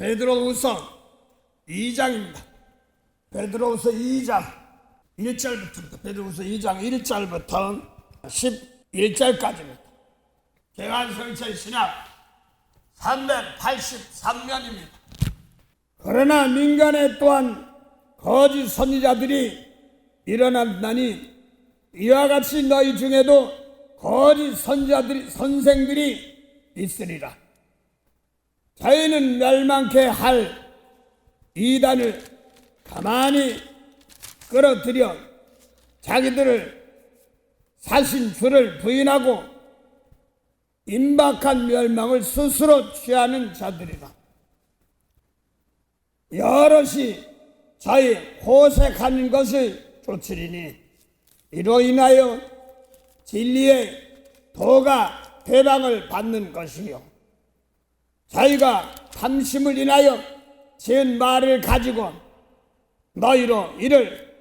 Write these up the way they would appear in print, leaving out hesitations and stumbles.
베드로후서 2장입니다. 베드로후서 2장 1절부터 베드로후서 2장 1절부터 11절까지입니다. 개관성철 신약 383년입니다. 그러나 민간에 또한 거짓 선지자들이 일어난다니 이와 같이 너희 중에도 거짓 선생들이 있으리라. 저희는 멸망케 할 이단을 가만히 끌어들여 자기들을 사신 주를 부인하고 임박한 멸망을 스스로 취하는 자들이라. 여럿이 저희 호색한 것을 쫓으리니 이로 인하여 진리의 도가 회방을 받는 것이요 저희가 탐심을 인하여 지은 말을 가지고 너희로 이를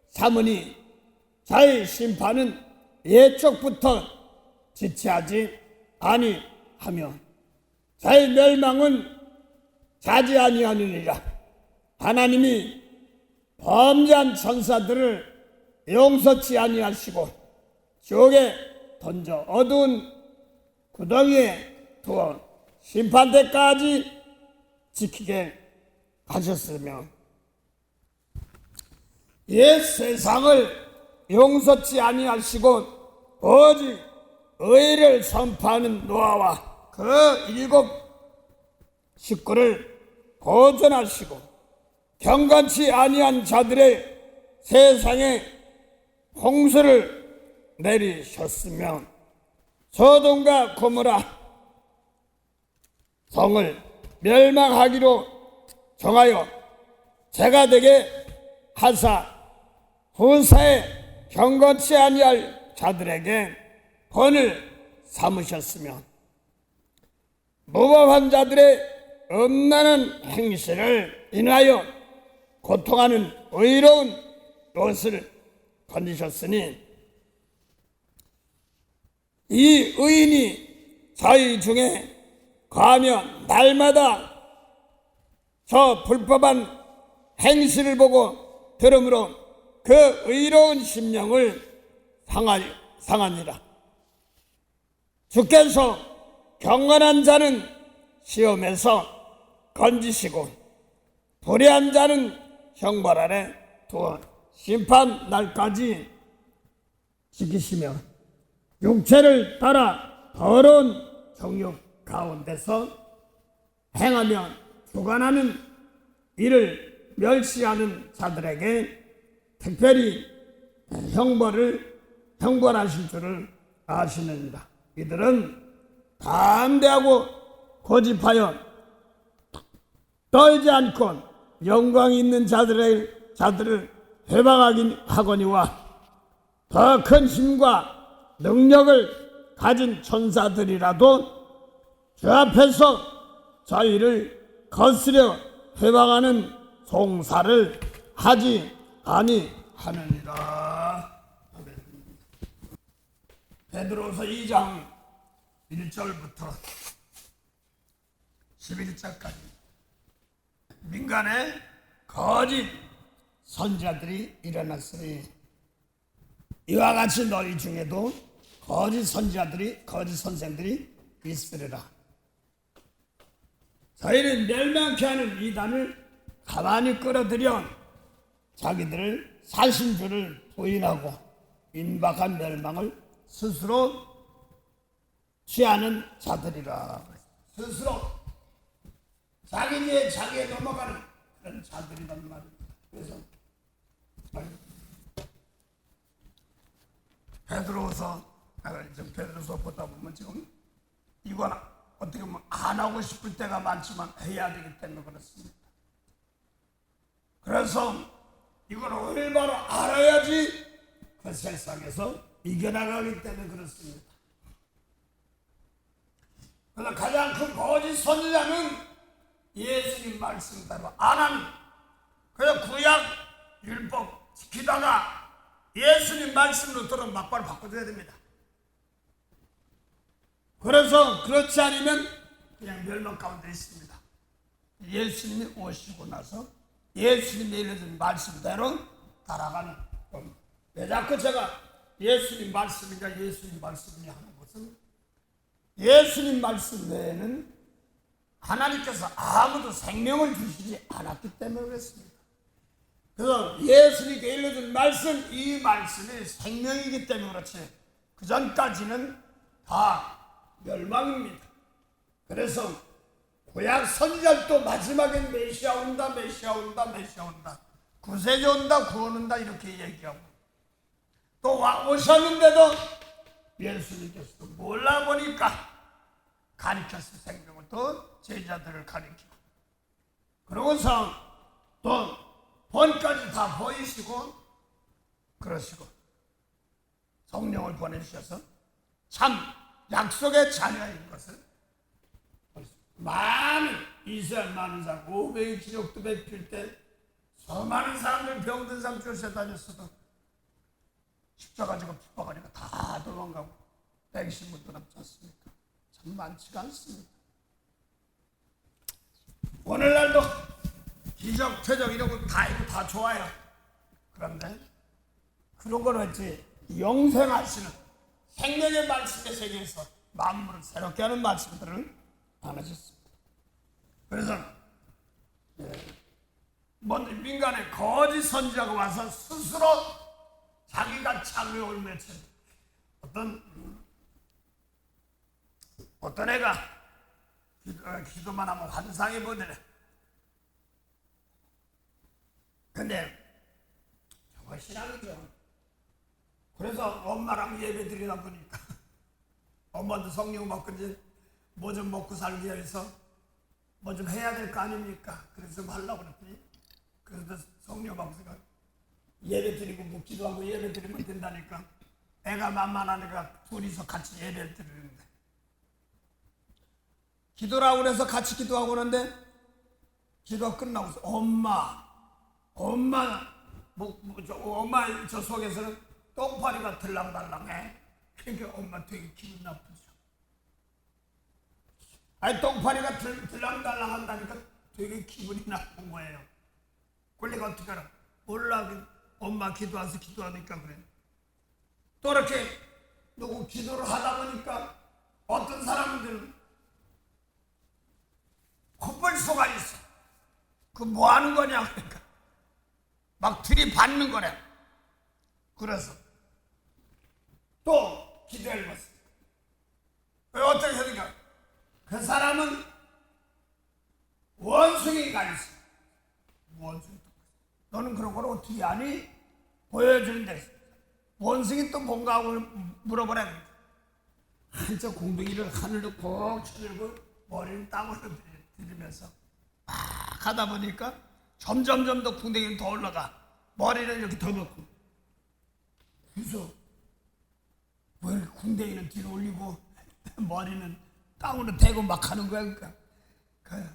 삼으니 저희 심판은 예적부터 지체하지 아니하며 저희 멸망은 자지 아니하느니라. 하나님이 범죄한 천사들을 용서치 아니하시고 지옥에 던져 어두운 구덩이에 두어 심판 때까지 지키게 하셨으며 옛 세상을 용서치 아니하시고 오직 의를 선포하는 노아와 그 7 식구를 보존하시고 경건치 아니한 자들의 세상에 홍수를 내리셨으며 소돔과 고모라 성을 멸망하기로 정하여 죄가 되게 하사 후사에 경건치 아니할 자들에게 번을 삼으셨으며 무법한 자들의 음란한 행실을 인하여 고통하는 의로운 롯을 건지셨으니 이 의인이 저희 중에 가면 날마다 저 불법한 행실을 보고 들음으로 그 의로운 심령을 상하니라. 주께서 경건한 자는 시험에서 건지시고 불의한 자는 형벌 아래 두어 심판 날까지 지키시며 육체를 따라 더러운 정욕 가운데서 행하며 주관하는 이를 멸시하는 자들에게 특별히 형벌하실 줄을 아시느니라. 이들은 담대하고 고집하여 떨지 않고 영광 있는 자들을 회방하거니와 더 큰 힘과 능력을 가진 천사들이라도 주 앞에서 저희를 거스려 회방하는 송사를 하지 아니하느니라. 베드로서 2장 1절부터 11절까지 민간에 거짓 선지자들이 일어났으니 이와 같이 너희 중에도 거짓 선생들이 있으리라. 저희는 멸망케 하는 이단을 가만히 끌어들여 자기들을 사신 주를 부인하고 임박한 멸망을 스스로 취하는 자들이라. 스스로 자기에 넘어가는 그런 자들이란 말입니다. 그래서 베드로서 보다 보면 지금 이건 어떻게 보면 안 하고 싶을 때가 많지만 해야 되기 때문에 그렇습니다. 그래서 이걸 올바로 알아야지 그 세상에서 이겨나가기 때문에 그렇습니다. 그래서 가장 큰 거짓 선지자는 예수님 말씀대로 안 하는, 그냥 구약 율법 지키다가 예수님 말씀으로 들어 막바로 바꿔줘야 됩니다. 그래서 그렇지 않으면 그냥 멸망 가운데 있습니다. 예수님이 오시고 나서 예수님이 일러준 말씀대로 따라가는 겁니다. 왜 자꾸 제가 예수님 말씀이냐 예수님 말씀이냐 하는 것은 예수님 말씀 외에는 하나님께서 아무도 생명을 주시지 않았기 때문에 그렇습니다. 그래서 예수님께 일러준 말씀, 이 말씀이 생명이기 때문에 그렇지 그 전까지는 다 멸망입니다. 그래서 구약 선지자도 마지막엔 메시아 온다, 메시아 온다, 메시아 온다, 구세주 온다, 구원 온다 이렇게 얘기하고 또 오셨는데도 예수님께서도 몰라보니까 가르쳐서 생명을 또 제자들을 가르치고 그러고서 또 본까지 다 보이시고 그러시고 성령을 보내주셔서 참 약속의 자녀인 것을 많은 이스라엘 많은 사람 500의 기적도 베풀 때 수많은 사람들 병든 사람 쫓아다녔어도 십자가 지고 핍박하니까 다 도망가고 120분도 남지 않습니까? 참 많지가 않습니다. 오늘날도 기적, 퇴적 이런 거 다 좋아요. 그런데 그런 걸 어찌 영생하시는 생명의 말씀의 세계에서 만물을 새롭게 하는 말씀들을 안 하셨습니다. 그래서 먼저 민간에 거짓 선지자가 와서 스스로 자기가 참여를 맺힌 어떤 애가 기도만 하면 환상이 보더래. 근데 정말 신앙이죠. 그래서 엄마랑 예배 드리다 보니까 엄마도 성령 받고 이제 뭐 좀 먹고 살기 위해서 뭐 좀 해야 될 거 아닙니까? 그래서 좀 하려고 그랬더니 그래서 성령 받고 예배 드리고 뭐 기도하고 예배 드리면 된다니까 애가 만만하니까 둘이서 같이 예배를 드리는데 기도라고 그래서 같이 기도하고 그러는데 기도 끝나고서 엄마 저 속에서는 똥파리가 들랑달랑해. 그러니까 엄마 되게 기분 나쁘죠. 아니 똥파리가 들랑달랑 한다니까 되게 기분이 나쁜 거예요. 그러니까 어떻게 하나 몰라. 엄마 기도해서 기도하니까 그래. 또 이렇게 누구 기도를 하다 보니까 어떤 사람들은 콧불소가 있어. 그 뭐 하는 거냐 그러니까 막 들이받는 거래. 그래서 또 기도를 했어. 어떻게 하니까 그 사람은 원숭이가 있어. 원숭이. 너는 그런 걸 어떻게 아니? 보여주는데 원숭이 또 뭔가 하고 물어보라. 한쪽 공둥이를 하늘로 꼭 쳐들고 머리를 땅으로 들이면서 막 하다 보니까 점점 더 궁뎅이는 더 올라가. 머리는 이렇게 더 넣고. 그래서 왜 궁뎅이는 뒤로 올리고 머리는 땅으로 대고 막 하는 거야. 그러니까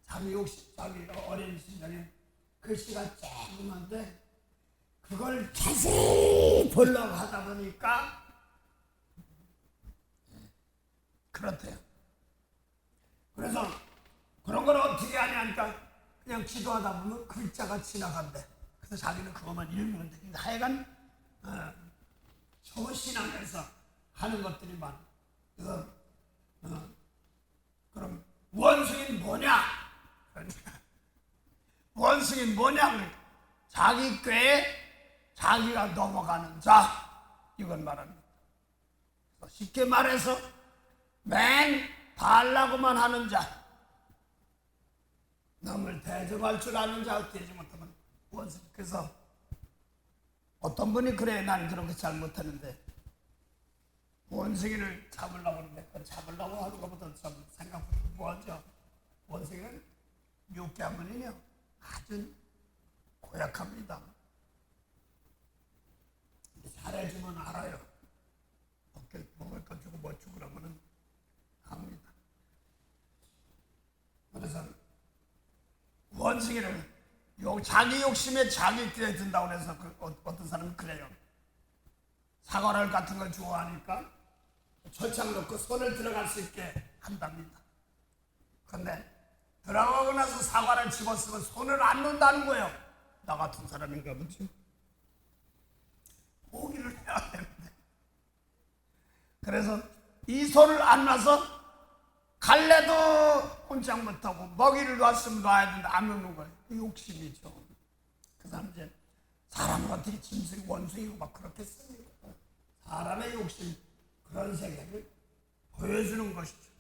자기 어린 시절에 글씨가 조그만데 그걸 자세히 보려고 하다 보니까 그렇대요. 그래서 그런 걸 어떻게 하냐니까 그냥 기도하다 보면 글자가 지나간대. 그래서 자기는 그것만 읽으면 돼. 근데 하여간 초신앙에서 하는 것들이 많아. 그래서 그럼 원숭이는 뭐냐? 원숭이는 뭐냐? 그러니까 자기 꾀에 자기가 넘어가는 자, 이건 말합니다. 쉽게 말해서 맨 달라고만 하는 자, 남을 대접할 줄 아는 자, 되지 못하면 원숭이. 그래서 어떤 분이 그래, 난 그런 거 잘 못하는데 원숭이를 잡으려고 하는데 그건 잡으려고 하는 것보다 좀 생각보다 뭐하죠. 원숭이는 육개한번이며 아주 고약합니다. 잘해주면 알아요. 먹을 거 주고 뭐 주고 그러면은 압니다. 그래서 원숭이를 자기 욕심에 자기 길에 든다고 해서 어떤 사람은 그래요. 사과를 같은 걸 좋아하니까 철창 넣고 손을 들어갈 수 있게 한답니다. 그런데 들어가고 나서 사과를 집었으면 손을 안 놓는다는 거예요. 나 같은 사람인가 보지. 포기를 해야 되는데. 그래서 이 손을 안 놔서 갈래도 혼장 못하고 먹이를 놨으면 놔야 되는데 안 놓는 거예요. 욕심이죠. 그 사람 이제 사람은 어떻게 짐승이 원숭이고 막 그렇겠습니까? 사람의 욕심, 그런 세계를 보여주는 것이죠.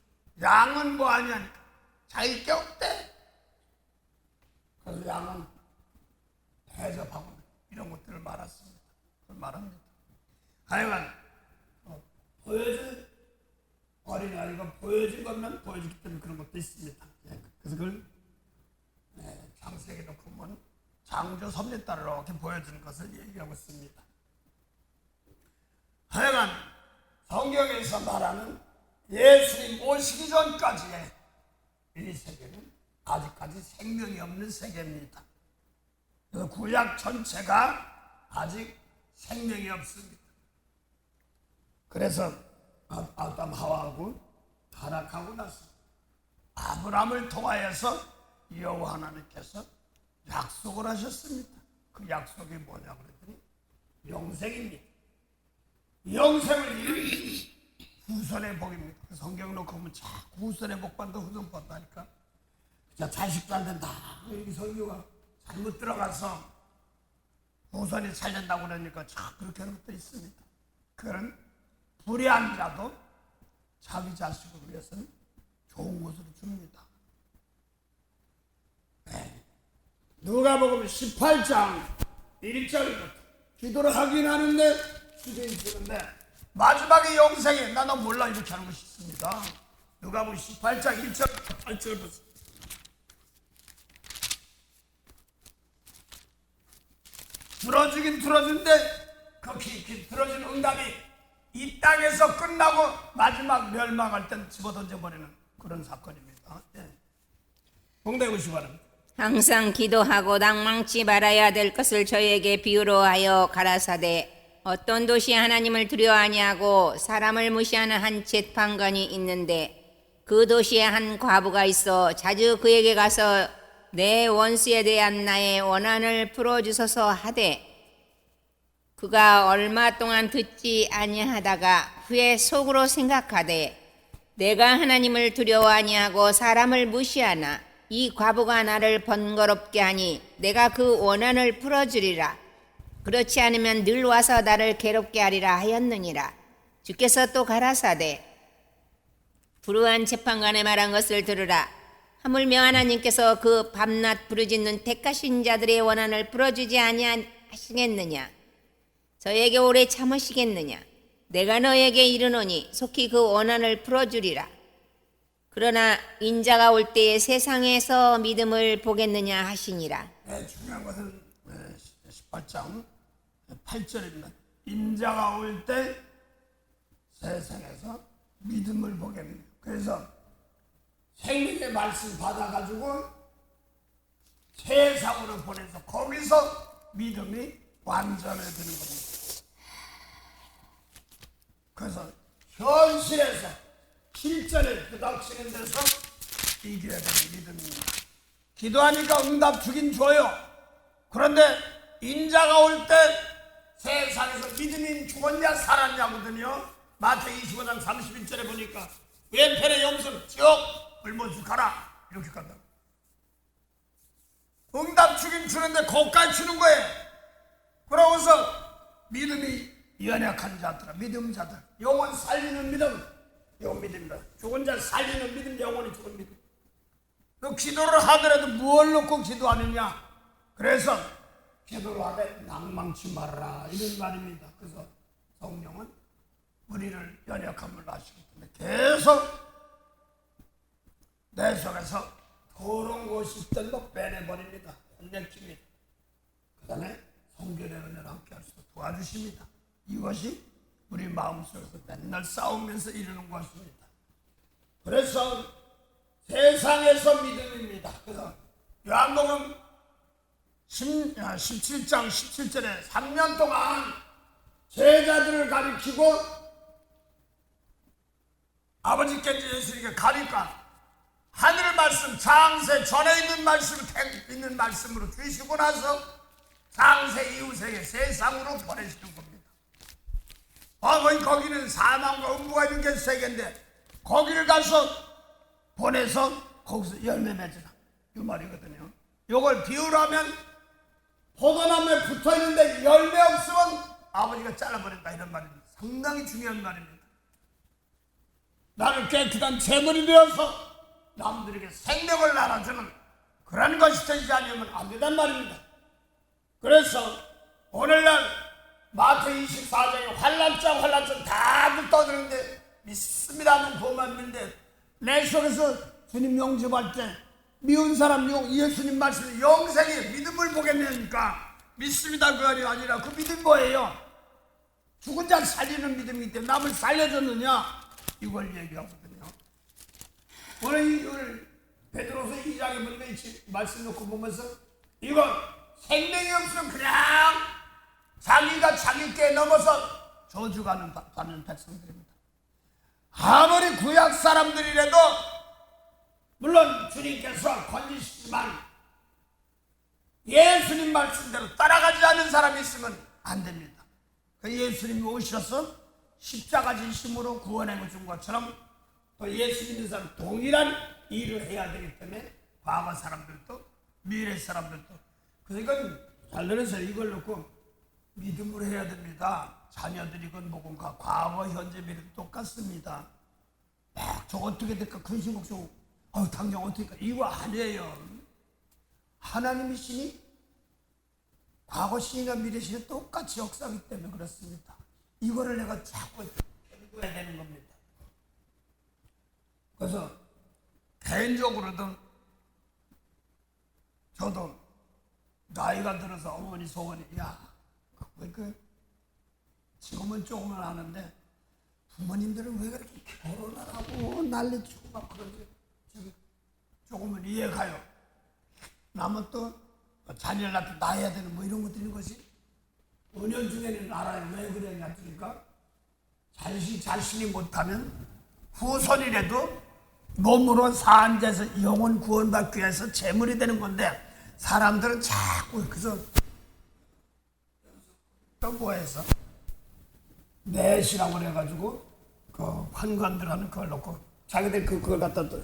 양은 뭐 하냐니까 자기 게 없대. 그래서 양은 대접하고 이런 것들을 말했습니다. 그걸 말합니다. 하여간 보여준 어린아이가 보여준 것만 보여주기 때문에 그런 것도 있습니다. 그래서 그걸 창세기도 보면 창조 섭리 따라 이렇게 보여주는 것을 얘기하고 있습니다. 하여간 성경에서 말하는 예수님 오시기 전까지의 이 세계는 아직까지 생명이 없는 세계입니다. 그래서 구약 전체가 아직 생명이 없습니다. 그래서 아담 하와하고 타락하고 나서 아브라함을 통하여서 여호와 하나님께서 약속을 하셨습니다. 그 약속이 뭐냐 그랬더니 영생입니다. 영생을 후손의 복입니다. 성경 놓고 보면 자꾸 후손의 복받다 후손 받다니까 자식도 안 된다. 여기 설교가 잘못 들어가서 후손이 살린다고 그러니까 자꾸 그렇게 하는 것도 있습니다. 그런 불의한 자도 자기 자식을 위해서는 좋은 것으로 줍니다. 누가복음 18장 1절부터 기도를 하긴 하는데 주저히 주는데 마지막에 영생에 나 너 몰라 이렇게 하는 것이 있습니다. 누가복음 18장 1절부터 8절부터 들어주긴 들어준데 그 들어준 응답이 이 땅에서 끝나고 마지막 멸망할 땐 집어던져버리는 그런 사건입니다. 봉대구시 바랍니다. 항상 기도하고 낭망치 말아야 될 것을 저에게 비유로 하여 가라사대 어떤 도시에 하나님을 두려워 아니하고 사람을 무시하는 한 재판관이 있는데 그 도시에 한 과부가 있어 자주 그에게 가서 내 원수에 대한 나의 원한을 풀어주소서 하되 그가 얼마 동안 듣지 아니하다가 후에 속으로 생각하되 내가 하나님을 두려워 아니하고 사람을 무시하나 이 과부가 나를 번거롭게 하니 내가 그 원한을 풀어주리라. 그렇지 않으면 늘 와서 나를 괴롭게 하리라 하였느니라. 주께서 또 가라사대 불우한 재판관의 말한 것을 들으라. 하물며 하나님께서 그 밤낮 부르짖는 택하신 자들의 원한을 풀어주지 아니하시겠느냐. 저에게 오래 참으시겠느냐. 내가 너에게 이르노니 속히 그 원한을 풀어주리라. 그러나 인자가 올 때에 세상에서 믿음을 보겠느냐 하시니라. 중요한 것은 18장 8절입니다. 인자가 올 때 세상에서 믿음을 보겠느냐. 그래서 생명의 말씀 받아가지고 세상으로 보내서 거기서 믿음이 완전해지는 겁니다. 그래서 현실에서 실전에 부닥치는 데서 이겨야 되는 믿음입니다. 기도하니까 응답 주긴 줘요. 그런데 인자가 올 때 세상에서 믿음이 죽었냐 살았냐거든요. 마태복음 25장 31절에 보니까 왼편의 염소는 지옥 불못을 가라 이렇게 간다. 응답 주긴 주는데 거기까지 주는 거예요. 그러고서 믿음이 연약한 자들, 믿음자들, 영혼 살리는 믿음, 영혼 믿음이다. 죽은 자 살리는 믿음, 영혼이 죽은 믿음. 너 기도를 하더라도 무엇을 놓고 기도하느냐? 그래서 기도를 하되 낭망치 말아라 이런 말입니다. 그래서 성령은 우리를 연약함을 아시기 때문에 계속 내 속에서 더러운 것이 있던 거 빼내버립니다. 혼내킵니다. 그 다음에 성결의 은혜를 함께 할 수 도와주십니다. 이것이 우리 마음속에서 맨날 싸우면서 이루는 것입니다. 그래서 세상에서 믿음입니다. 그래서 요한복음 17장 17절에 3년 동안 제자들을 가리키고 아버지께 예수님께 가니까 하늘 말씀 장세 전에 있는 말씀으로 주시고 나서 장세 이후세에 세상으로 보내시는 겁니다. 거기는 사망과 음부가 있는 게 세계인데 거기를 가서 보내서 거기서 열매 맺으라 이 말이거든요. 이걸 비유라면 포도나무에 붙어있는데 열매 없으면 아버지가 잘라버린다 이런 말입니다. 상당히 중요한 말입니다. 나를 깨끗한 제물이 되어서 남들에게 생명을 나눠주는 그런 것이 되지 않으면 안 된단 말입니다. 그래서 오늘날 마태 24장에 환난장 다들 떠드는데 믿습니다는 그것만 믿는데 내 속에서 주님 영접할 때 미운 사람 예수님 말씀에 영생의 믿음을 보겠냐니까 믿습니다 그 말이 아니라 그 믿음 뭐예요? 죽은 자 살리는 믿음이기 때문에 남을 살려줬느냐 이걸 얘기하거든요. 오늘 베드로서 2장에 보니까 말씀 놓고 보면서 이거 생명이 없으면 그냥 자기가 자기께 넘어서 저주가는 받는 백성들입니다. 아무리 구약 사람들이라도 물론 주님께서 건지시지만 예수님 말씀대로 따라가지 않는 사람이 있으면 안 됩니다. 예수님이 오셔서 십자가 지심으로 구원해 준 것처럼 또 예수 믿는 사람 동일한 일을 해야 되기 때문에 과거 사람들도 미래 사람들도 그러니까 잘들어서 이걸 놓고 믿음으로 해야 됩니다. 자녀들이건 뭐건 과거 현재 미래도 똑같습니다. 저 어떻게 될까 그런 생각 좀 당장 어떻게 될까 이거 아니에요. 하나님의 신이 과거 신이나 미래 신이 똑같이 역사하기 때문에 그렇습니다. 이거를 내가 자꾸 연구해야 되는 겁니다. 그래서 개인적으로도 저도 나이가 들어서 어머니 소원이 지금은 조금은 하는데 부모님들은 왜 그렇게 결혼을 하고 난리치고 막 그러지 조금은 이해가요. 남은 또 자녀를 낳고 낳아야 되는 뭐 이런 것들인 것이 5년 중에는 알아요. 왜 그러냐 그러니까 자신이 못하면 후손이라도 몸으로 사한데서 영혼 구원받기 위해서 재물이 되는 건데 사람들은 자꾸 그래서 또 뭐해서 넷이라고 그래가지고 그 환관들 하는 그걸 놓고 자기들 그걸 갖다 또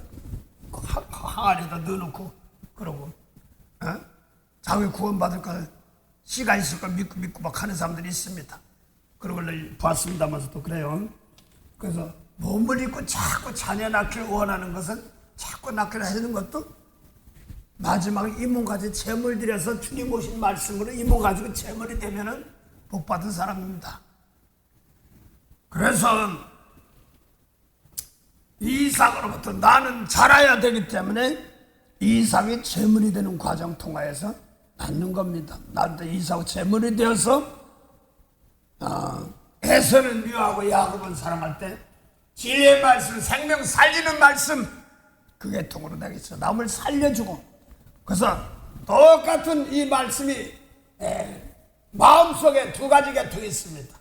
항아리에다 넣어놓고 그러고 자기 구원받을 씨가 있을 걸 믿고 막 하는 사람들이 있습니다. 그런 걸 봤습니다면서 또 그래요. 그래서 몸을 입고 자꾸 자녀 낳기를 원하는 것은 자꾸 낳기를 하는 것도 마지막에 이 몸 가지고 재물 들여서 주님 오신 말씀으로 이 몸 가지고 재물이 되면은 복 받은 사람입니다. 그래서 이삭으로부터 나는 자라야 되기 때문에 이삭이 재물이 되는 과정 통하여서 낳는 겁니다. 나도 이삭 재물이 되어서 에서는 미워하고 야곱은 사랑할 때 진리의 말씀, 생명 살리는 말씀 그게 통으로 되겠어. 남을 살려주고 그래서 똑같은 이 말씀이 마음속에 두 가지 계통이 있습니다.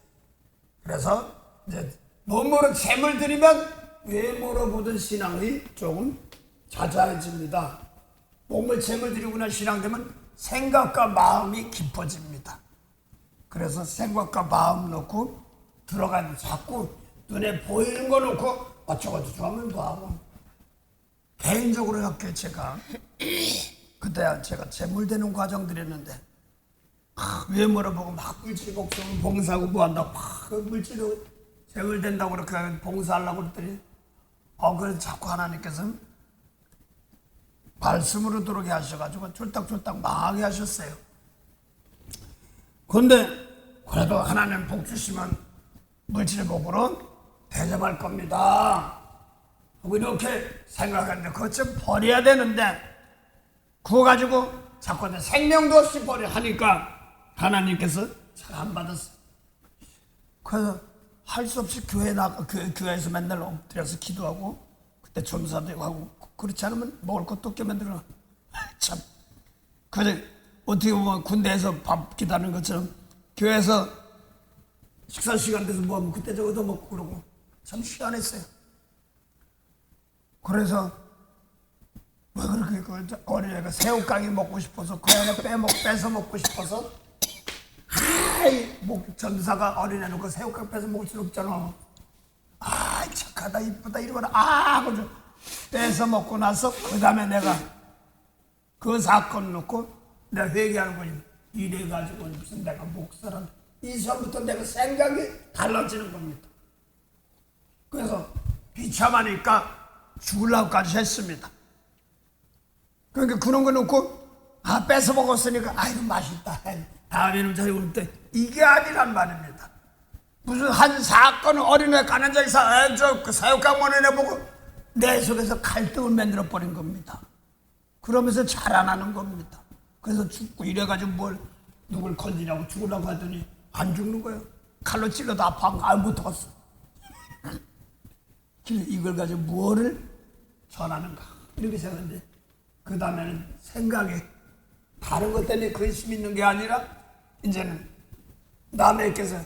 그래서 이제 몸으로 재물 드리면 외모로 보던 신앙이 조금 자자해집니다. 몸을 재물 드리고 난 신앙되면 생각과 마음이 깊어집니다. 그래서 생각과 마음 놓고 들어가는 자꾸 눈에 보이는 거 놓고 어쩌고저쩌고 하면 뭐하고 개인적으로 이렇게 제가 그때 제가 재물되는 과정들이었는데 외모로 보고 막 물질 복숭 봉사하고 뭐한다고 막 물질로 재물된다고 그렇게 봉사하려고 그랬더니 그래서 자꾸 하나님께서 말씀으로 들어오게 하셔가지고 쫄딱쫄딱 망하게 하셨어요. 그런데 그래도 하나님 복 주시면 물질 복으로 대접할 겁니다 하고 이렇게 생각하는데 그것 좀 버려야 되는데 그거 가지고 자꾸 생명도 없이 버려 하니까 하나님께서 잘 안 받았어요. 그래서 할 수 없이 교회에서 맨날 엎드려서 기도하고 그때 점사도 하고 그렇지 않으면 먹을 것도 없게 만들어. 참. 그래 어떻게 보면 군대에서 밥 기다리는 것처럼 교회에서 식사 시간 돼서 뭐 하면 그때 저거 더 먹고 그러고 참 희한했어요. 그래서 왜 그렇게 그 어린애가 새우깡이 먹고 싶어서 그 안에 뺏어 먹고 싶어서 아이 목전사가 어린애 놓고 새우깡 뺏어 먹을 수 없잖아. 아 착하다 이쁘다 이러거나 하고 뺏어 먹고 나서 그 다음에 내가 그 사건 놓고 내가 회개하는 거지. 이래가지고 무슨 내가 목사란 이전부터 내가 생각이 달라지는 겁니다. 그래서 비참하니까 죽으려고까지 했습니다. 그러니까 그런 거 놓고 뺏어 먹었으니까 아이고 맛있다. 다음에는 저희 올 때 이게 아니란 말입니다. 무슨 한 사건 어린애 가난자에서 그 사육강 어린애 보고 내 속에서 갈등을 만들어 버린 겁니다. 그러면서 자라나는 겁니다. 그래서 죽고 이래가지고 누굴 건지냐고 죽으려고 하더니 안 죽는 거예요. 칼로 찔러도 아파한 거 못 탔어. 이걸 가지고 뭐를 전하는가 이렇게 생각했는데 그 다음에는 생각이 다른 것 때문에 근심이 있는 게 아니라 이제는 남에게서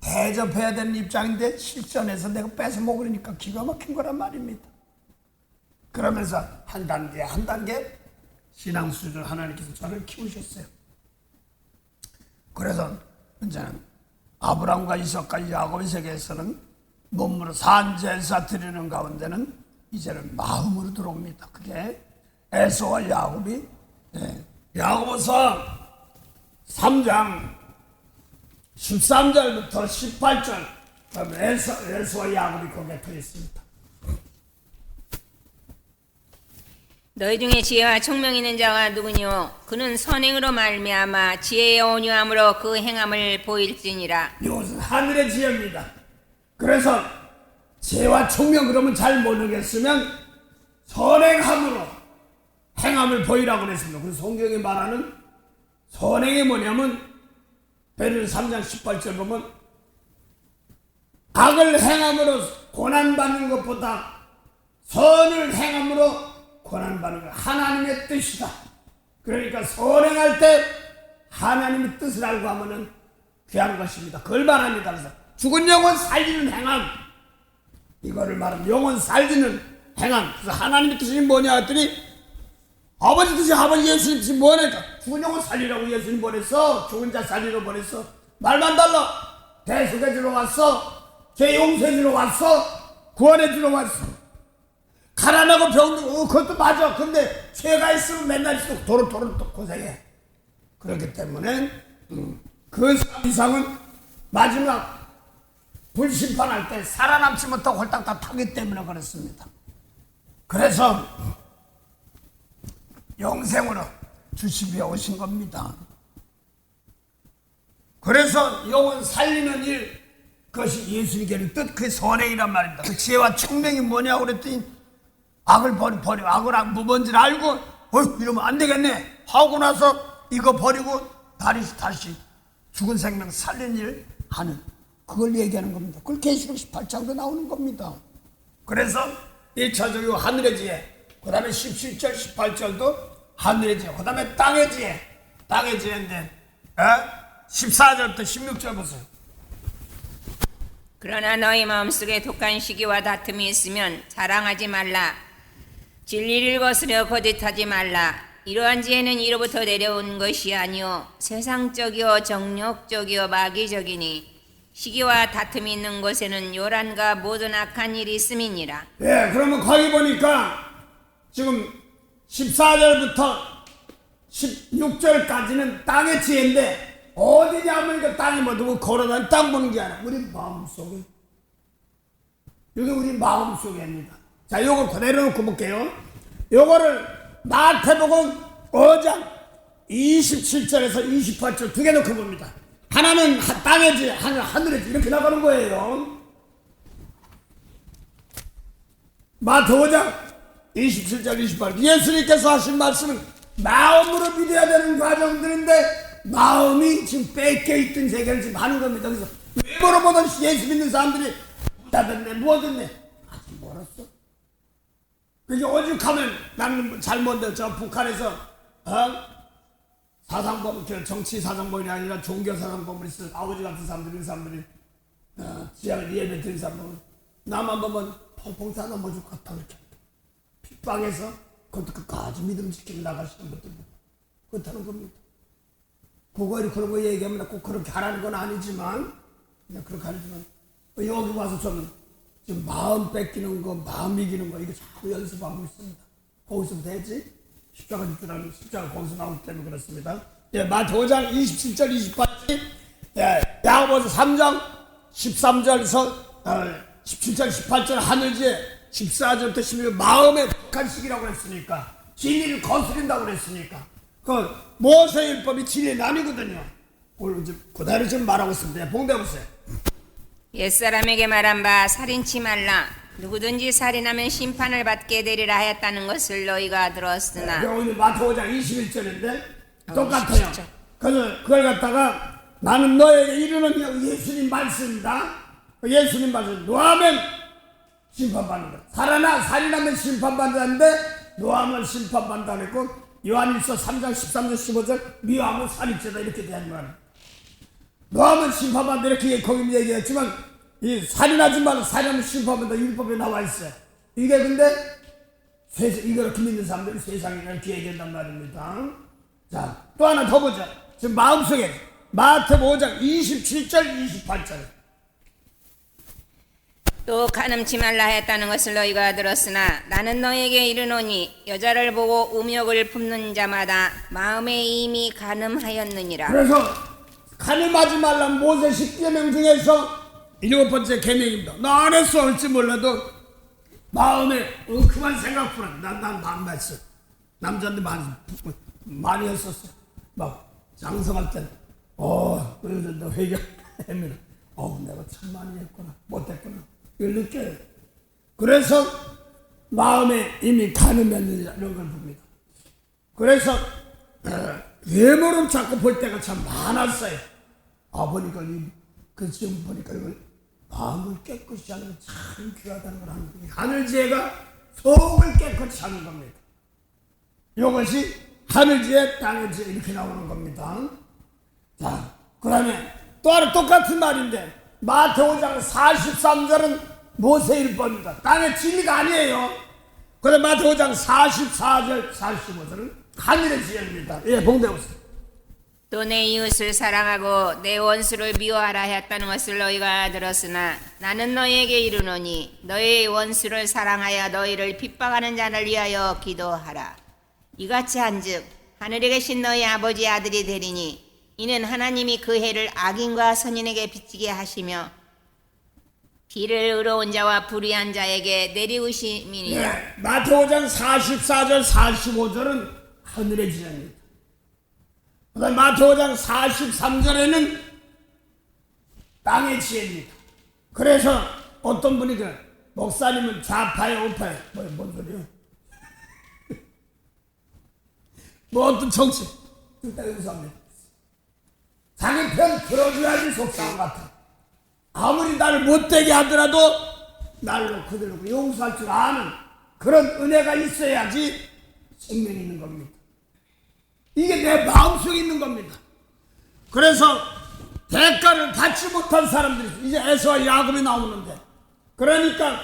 대접해야 되는 입장인데 실전에서 내가 뺏어 먹으니까 기가 막힌 거란 말입니다. 그러면서 한 단계 한 단계 신앙 수준을 하나님께서 저를 키우셨어요. 그래서 이제는 아브라함과 이삭과 야곱의 세계에서는 몸으로 산제사 드리는 가운데는 이제는 마음으로 들어옵니다. 그게 에서와 야곱이 야고보서 3장 13절부터 18절 에서와 야곱이 거기에 더 있습니다. 너희 중에 지혜와 총명 있는 자가 누구뇨? 그는 선행으로 말미암아 지혜의 온유함으로 그 행함을 보일지니라. 이것은 하늘의 지혜입니다. 그래서 지혜와 총명 그러면 잘 모르겠으면 선행함으로 행함을 보이라고 그랬습니다. 그래서 성경에 말하는 선행이 뭐냐면 베드로 3장 18절 보면 악을 행함으로 고난받는 것보다 선을 행함으로 고난받는 것 하나님의 뜻이다. 그러니까 선행할 때 하나님의 뜻을 알고 하면은 귀한 것입니다. 그걸 말합니다. 그래서 죽은 영혼 살리는 행함 이거를 말하면 영혼 살리는 행함. 그래서 하나님의 뜻이 뭐냐 했더니 아버지 뜻이 아버지 예수님 뜻이 뭐냐니까 죽은 영혼 살리라고 예수님 보냈어. 죽은 자 살리러 보냈어. 말만 달라. 대속해 주러 왔어. 죄 용서해 주러 왔어. 구원해 주러 왔어. 가난하고 병들고 그것도 맞아. 근데 죄가 있으면 맨날 있어 도로 고생해. 그렇기 때문에 그 이상은 마지막 불심판할 때 살아남지 못하고 홀딱 다 타기 때문에 그렇습니다. 그래서 영생으로 주시비에 오신 겁니다. 그래서 영혼 살리는 일 그것이 예수님께는 뜻 그 선행이란 말입니다. 그 지혜와 총명이 뭐냐고 그랬더니 악을 버려 악을 무뭔지를 알고 이러면 안 되겠네 하고 나서 이거 버리고 다시 죽은 생명 살린 일 하는 그걸 얘기하는 겁니다. 그걸 계시록 18장도 나오는 겁니다. 그래서 1차적이고 하늘의 지혜, 그 다음에 17절 18절도 하늘의 지혜, 그 다음에 땅의 지혜인데 14절부터 16절 보세요. 그러나 너희 마음속에 독한 시기와 다툼이 있으면 자랑하지 말라. 진리를 거스려 거짓하지 말라. 이러한 지혜는 이로부터 내려온 것이 아니요 세상적이요 정욕적이요 마귀적이니 시기와 다툼이 있는 곳에는 요란과 모든 악한 일이 있음이니라. 그러면 거기 보니까 지금 14절부터 16절까지는 땅의 지혜인데 어디냐면 그 땅이 뭐 누구 걸어다니는 땅 보는 게 아니라 우리 마음속에 여기 우리 마음속에입니다. 자, 요걸 그대로 놓고 볼게요. 요거를 마태복음 5장 27절에서 28절 두 개 놓고 봅니다. 하나는 땅의 지혜, 하나는 하늘의 지혜 이렇게 나가는 거예요. 마태복음 5장 27절 28절 예수님께서 하신 말씀은 마음으로 믿어야 되는 과정들인데 마음이 지금 뺏겨있던 세계를 지금 하는 겁니다. 그래서 외모로 보던 예수 믿는 사람들이 닫았네 무엇했네 아직 멀었어. 그게 오죽하면 나는 잘못돼 저 북한에서 사상범 정치 사상범이 아니라 종교 사상범을 있어 아버지 같은 사람들이 사람들이 지향을 예배 드린 사람들은 나만 보면 펑펑 싸 넘어질 것 같다 그렇게 핍박해서 그것도 끝까지 믿음 지키고 나가시는 분들 그렇다는 겁니다. 그거 그런 거 얘기하면 꼭 그렇게 하라는 건 아니지만 그냥 그렇게 하지만 여기 와서 저는 지금 마음 뺏기는 거, 마음 이기는 거 이거 자꾸 연습하고 있습니다. 거기서 되지? 십자가 줄 알고 십자가 거기서 나오기 때문에 그렇습니다. 예, 마태오 5장 27절 28절 예, 야고보서 3장 13절에서 17절 18절 하늘지에 14절부터 16절 마음의 독한 시기라고 그랬으니까 진리를 거스린다고 그랬으니까 그 모세율법이 진리는 아니거든요. 오늘 이제 그대로 지금 말하고 있습니다. 봉대보세요. 옛사람에게 말한 바 살인치 말라. 누구든지 살인하면 심판을 받게 되리라 하였다는 것을 너희가 들었으나. 오늘 마태오 5장 21절인데 똑같아요. 그래서 그걸 갖다가 나는 너에게 이르는 예수님 말씀이다. 예수님 말씀 노하면 심판받는다. 살인하면 심판받는다는데 노하면 심판받는다 그랬고 요한일서 3장 13절 15절 미워하면 살인죄다 이렇게 대한 말. 노하면 심판받는다 이렇게 거기 얘기했지만 이 살인하지 말고 살인하면 심판받는다 율법에 나와 있어요. 이게 근데 이렇게 믿는 사람들이 세상에 이렇게 얘기한단 말입니다. 자, 또 하나 더 보자. 지금 마음속에 마태복음 5장 27절 28절 또 간음치 말라 했다는 것을 너희가 들었으나 나는 너희에게 이르노니 여자를 보고 음욕을 품는 자마다 마음에 이미 간음하였느니라. 그래서 간음하지 말란 모세 10계명 중에서 7번째 계명입니다. 나 안 했어 할지 몰라도 마음에 그만 생각하라. 난 반말했어. 남자인데 많이 했었어. 막 장성할 땐 그래서 너 회개하면 내가 참 많이 했구나 못했구나 이걸 느껴요. 그래서 마음에 이미 간음했느냐 이런 걸 봅니다. 그래서 외모를 자꾸 볼 때가 참 많았어요. 보니까 지금 보니까 이걸 마음을 깨끗이 하는 게 참 귀하다는 걸 하는 거예요. 하늘지혜가 속을 깨끗이 하는 겁니다. 이것이 하늘지혜 땅의지혜 이렇게 나오는 겁니다. 자, 그 다음에 또 하나 똑같은 말인데 마태오 5장 43절은 모세율법입니다. 땅의 진리가 아니에요. 그런데 마태오 5장 44절 45절은 하늘의 지혜입니다. 예, 봉대우세요. 또 내 이웃을 사랑하고 내 원수를 미워하라 하였다는 것을 너희가 들었으나 나는 너희에게 이르노니 너희의 원수를 사랑하여 너희를 핍박하는 자를 위하여 기도하라. 이같이 한즉 하늘에 계신 너희 아버지 아들이 되리니 이는 하나님이 그 해를 악인과 선인에게 비치게 하시며 비를 의로운 자와 불의한 자에게 내리우심이니라. 네, 마태오 5장 44절 45절은 하늘의 지혜입니다. 그다음 마태오 5장 43절에는 땅의 지혜입니다. 그래서 어떤 분이 목사님은 좌파에 우파에 뭔 소리야? 어떤 정치 그때 용서합니다. 자기 편 들어줘야지 속상한 것 같아. 아무리 나를 못되게 하더라도 나를 그대로 용서할 줄 아는 그런 은혜가 있어야지 생명이 있는 겁니다. 이게 내 마음속에 있는 겁니다. 그래서 대가를 받지 못한 사람들이 이제 에서와 야곱이 나오는데 그러니까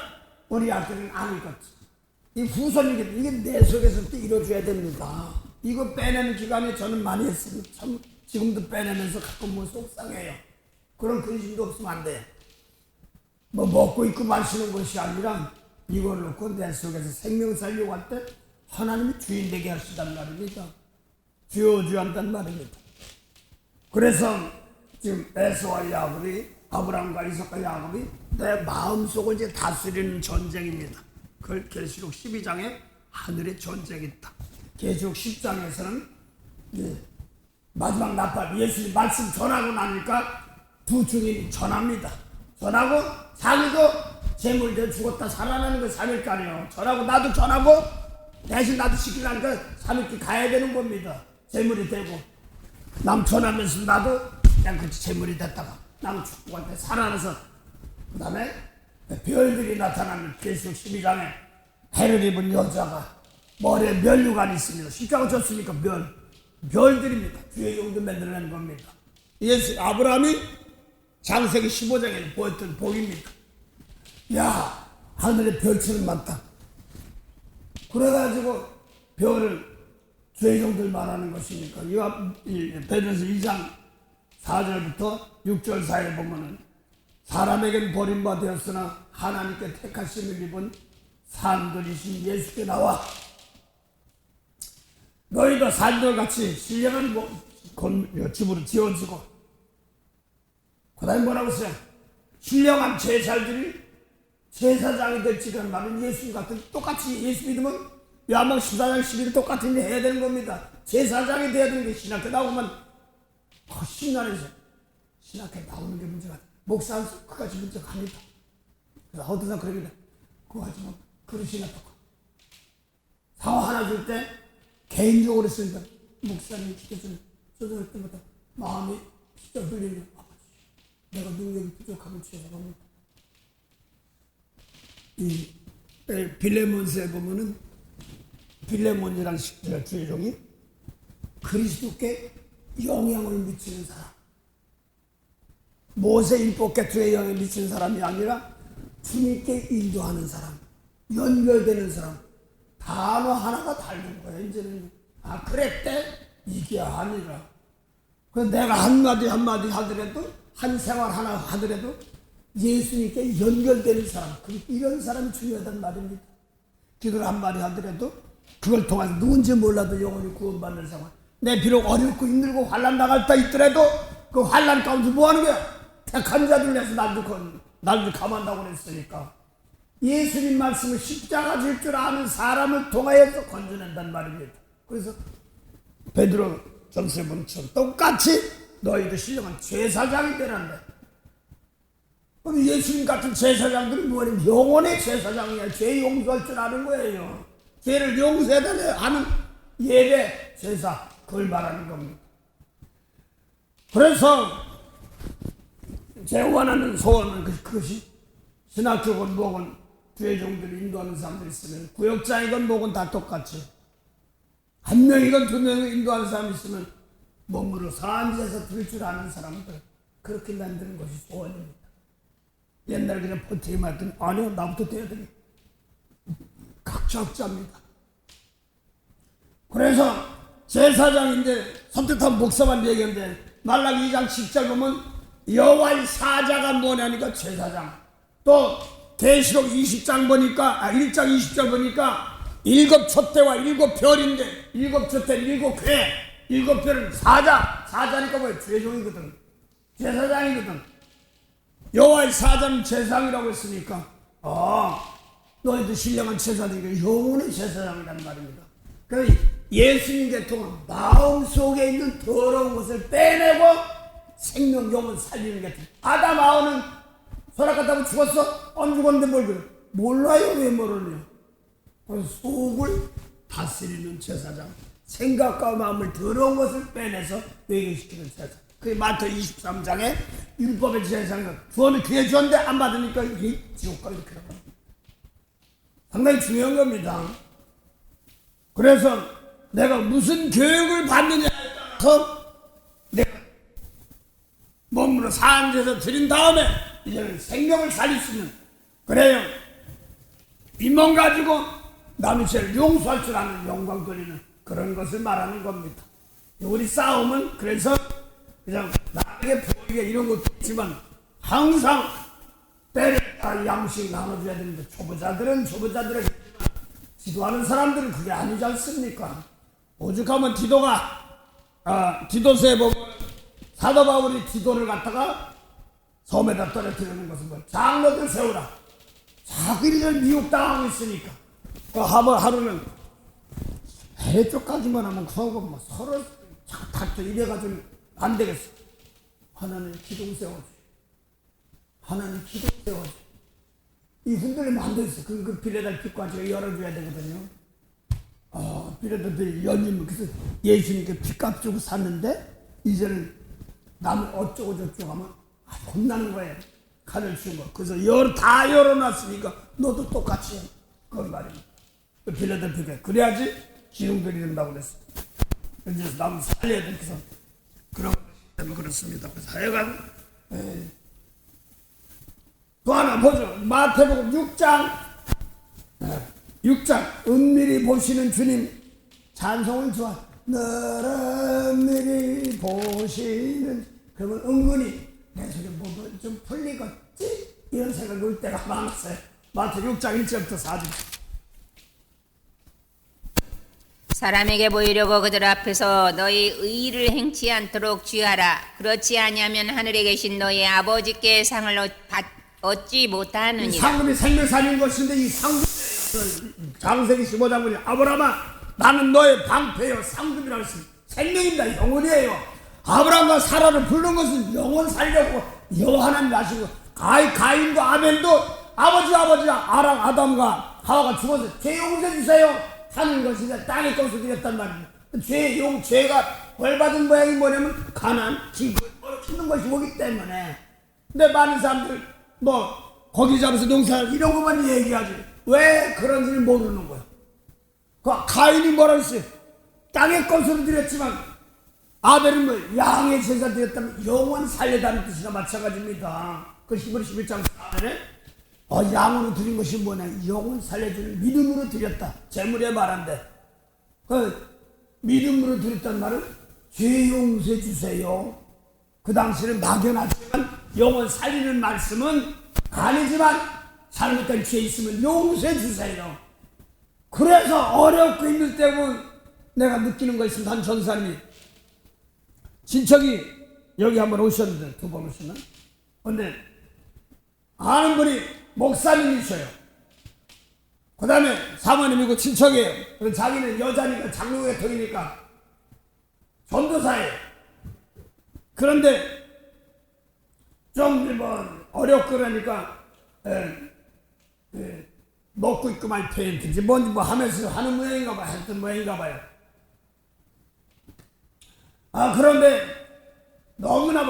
우리 아들은 안 읽었지. 이 후손이기 이게 내 속에서부터 이루어져야 됩니다. 이거 빼내는 기간에 저는 많이 했습니다. 참 지금도 빼내면서 가끔 속상해요. 그런 근심도 없으면 안 돼. 먹고 입고 마시는 것이 아니라 이걸 놓고 내 속에서 생명 살려고 할 때 하나님이 주인 되게 하시단 말입니다. 주여주한단 말입니다. 그래서 지금 에서와 야곱이 아브라함과 이삭과 야곱이 내 마음속을 이제 다스리는 전쟁입니다. 그걸 계시록 12장에 하늘의 전쟁이 있다. 계시록 10장에서는 마지막 나팔 예수님 말씀 전하고 나니까 두 증인이 전합니다. 전하고 자기도 재물대 죽었다 살아나는 거 3일간이에요. 전하고 나도 전하고 대신 나도 시키라니까 3일간 가야 되는 겁니다. 재물이 되고 남 전하면서 나도 그냥 같이 재물이 됐다가 남 죽고 갈 때 살아나서 그 다음에 별들이 나타나는 계시록 12장에 해를 입은 여자가 머리에 면류관이 있습니다. 십자가 졌으니까 별들입니다. 주의 용도 만들어낸 겁니다. 예수 아브라함이 창세기 15장에 보였던 복입니다. 야 하늘에 별처럼 많다. 그래가지고 별을 죄종들 말하는 것이니까 베드로서 2장 4절부터 6절 사이에 보면은 사람에게는 버림받았으나 하나님께 택하심을 입은 산들이신 예수께 나와 너희도 산들같이 신령한 집으로 지어지고 그 다음에 뭐라고 써요? 신령한 제사들이 제사장이 될지라는 말은 예수 같은 똑같이 예수 믿으면 요한복음 14장 11절 똑같은 일 해야 되는 겁니다. 제사장이 돼야 되는 게 신학교 나오면 신나해서 신학교 나오는 게 문제가 목사는 그까지 문제가 아니다. 그래서 어떤 사람 그럽니다. 그거 하지만 그릇이나 똑같아. 상호 하나 줄 때 개인적으로 쓴다. 목사님이 기도를 써줄 때마다 마음이 진짜 흘리는 내가 능력이 부족하면 죄송합니다. 이 빌레몬스에 보면은 빌레몬이라는 주의종이 그리스도께 영향을 미치는 사람, 모세 율법계 영향을 미치는 사람이 아니라 주님께 인도하는 사람, 연결되는 사람, 단어 하나가 다른 거야. 이제는 그랬대 이게 아니라. 그래서 내가 한마디 하더라도 한 생활 하나 하더라도 예수님께 연결되는 사람, 이런 사람이 중요하단 말입니다. 기도를 한마디 하더라도 그걸 통해서 누군지 몰라도 영원히 구원받는 생활. 내 비록 어렵고 힘들고 환난 나갈 때 있더라도 그 환난 가운데 뭐 하는 거야? 택한 자들 위해서 날도 감한다고 그랬으니까 예수님 말씀을 십자가 질 줄 아는 사람을 통하여서 건져낸단 말입니다. 그래서 베드로 전서에 보면 똑같이 너희도 신령한 제사장이 되란다. 그럼 예수님 같은 제사장들은 뭐냐면 영혼의 제사장이야. 죄 용서할 줄 아는 거예요. 죄를 용서해야 하는 예배, 제사, 그걸 말하는 겁니다. 그래서 제 원하는 소원은 그것이 신학적인 목은 죄종들을 인도하는 사람들이 있으면 구역장이건 목은 다 똑같이 한 명이건 두 명을 인도하는 사람이 있으면 몸으로 산지에서 들 줄 아는 사람들 그렇게 만드는 것이 소원입니다. 옛날에 그냥 포티에 말했더니 아니요 나부터 돼야 되니 각자입니다. 그래서 제사장인데 선택한 목사만 얘기하는데 말라기 2장 10절 보면 여호와의 사자가 뭐냐니까 제사장. 또 계시록 20장 보니까 1장 20절 보니까 7촛대와 7별인데 7촛대 7회 7별은 사자니까 뭐예요? 죄종이거든. 제사장이거든. 여호와의 사자는 제사장이라고 했으니까 너희도 신령한 제사장이니까 영혼의 제사장이란 말입니다. 그래서 예수님 계통은 마음속에 있는 더러운 것을 빼내고 생명 영혼 살리는 게 아담 아우는 소락갔다고 죽었어? 안 죽었는데 뭘 그래? 몰라요. 왜 모르냐? 그래서 속을 다스리는 제사장, 생각과 마음을 더러운 것을 빼내서 회개시키는 제사장. 그게 마태 23장에 율법의 제사장이 구원을 귀해 주었는데 안 받으니까 이게 지옥 가게 이렇게 나가요. 상당히 중요한 겁니다. 그래서 내가 무슨 교육을 받느냐에 따라서 내가 몸으로 산지에서 드린 다음에 이제는 생명을 살릴 수 있는 그래요. 빈몸 가지고 남의 죄를 용서할 줄 아는 영광 돌리는 그런 것을 말하는 겁니다. 우리 싸움은 그래서 그냥 나에게 보이게 이런 것도 있지만 항상 때를 따라 양식 나눠줘야 되는데 초보자들에게 기도하는 사람들은 그게 아니지 않습니까? 오죽하면 디도서에 보면 사도 바울이 디도를 갖다가 섬에다 떨어뜨리는 것은 뭐 장로들 세우라. 자기를 미혹당하고 있으니까 그 하루는 해쪽까지만 하면 그하고 뭐 서로 다투 이래가지고 안 되겠어. 하나님 기둥 세워줘. 하나님 기둥 세워줘. 이 흔들리면 안 되겠어. 그 빌레달빛까지 열어줘야 되거든요. 빌레달빛 열리면 그래서 예수님께 빚값 주고 샀는데 이제는 남을 어쩌고 저쩌고 하면 혼나는 거예요. 칼을 준 거. 그래서 다 열어놨으니까 너도 똑같이 해. 그건 말입니다. 빌레달빛에 그래야지 기둥들이 된다고 그랬어. 그래서 남을 살려야 돼. 그래서 그런 것 때문에 그렇습니다. 그래서 하여간 또 하나 보죠. 마태복음 6장 은밀히 보시는 주님 찬송을 좋아. 너를 보시는, 그러면 은근히 내 속에 뭐가 좀 풀리겠지? 이런 생각이 올 때가 많았어요. 마태 6장 1절부터 4절. 사람에게 보이려고 그들 앞에서 너희 의를 행치 않도록 주의하라. 그렇지 아니하면 하늘에 계신 너희 아버지께 상을 얻지 이 못하느니라. 상금이 생명산인 것인데, 이 상금, 장세기 15장 보니 아브라함아 나는 너의 방패요 상금이라고 했습니다. 생명입니다. 영원이에요. 아브라함과 사라를 부른 것은 영원 살려고 여호와 하나님 하시고, 가인과 아벨도 아버지가 아담과 하와가 죽어서 죄 용서해 주세요 하는 것이 땅의 것을 드렸단 말입니다. 죄가 벌받은 모양이 뭐냐면 가난, 징벌, 힘든 것이 오기 때문에. 근데 많은 사람들 거기 잡아서 농사 이런 것만 얘기하지 왜 그런지 모르는 거야. 가인이 뭐라고 했어요? 땅의 것으로 드렸지만 아벨은 양의 제사 드렸다면 영원 살려다는 뜻이나 마찬가지입니다. 그 히브리 11장 4절에 양으로 드린 것이 뭐냐? 영혼 살려주는 믿음으로 드렸다. 재물의 말한데, 믿음으로 드렸단 말은 죄 용서해 주세요. 그 당시에는 막연하지만 영혼 살리는 말씀은 아니지만 잘못된 죄 있으면 용서해 주세요. 그래서 어렵고 힘들 때 보면 내가 느끼는 거 있으면 한 전사님이 친척이 여기 한번 오셨는데, 2번 오시나? 근데 아는 분이 목사님이셔요. 그 다음에 사모님이고 친척이에요. 그래서 자기는 여자니까 장로계통이니까 전도사예요. 그런데 좀 어렵고 그러니까 먹고 있고만 페인트인지 뭔지 하면서 하는 모양인가 봐요. 했던 모양인가 봐요. 그런데 너무나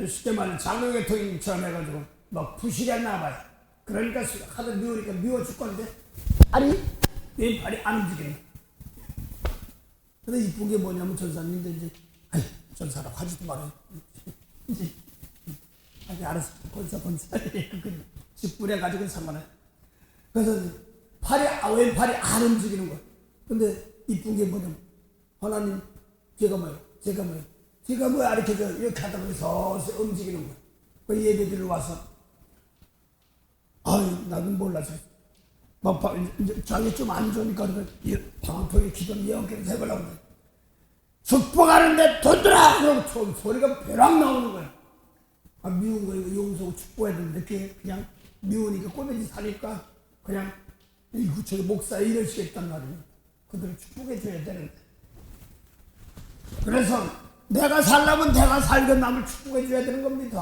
쉽게 말하면 장로계통인처럼 해가지고 부실했나 봐요. 그러니까 하도 미우니까 미워 죽겠는데 왼팔이 안 움직이네. 근데 이쁜 게 뭐냐면 전사님인데 이제 전사라고 하지도 말아요. 이제 알았어. 본사 집 뿌려가지고 상관해. 그래서 왼팔이 안 움직이는 거야. 근데 이쁜 게 뭐냐면 하나님 제가 뭐야 이렇게 하다 보니 서서 움직이는 거야. 그 예배드리러 와서 나는 몰라서 자기 좀 안 좋으니까 방통에 기도는 예언기를 해보려고 그래. 축복하는데 던져라! 그러고 소리가 벼락 나오는 거야. 미운 거 이거 용서하고 축복해야 되는데 그냥 미우니까 꼬매지 사니까 그냥 저기 목사 이러시겠단 말이에요. 그들을 축복해 줘야 되는데. 그래서 내가 살려면 내가 살고 남을 축복해 줘야 되는 겁니다.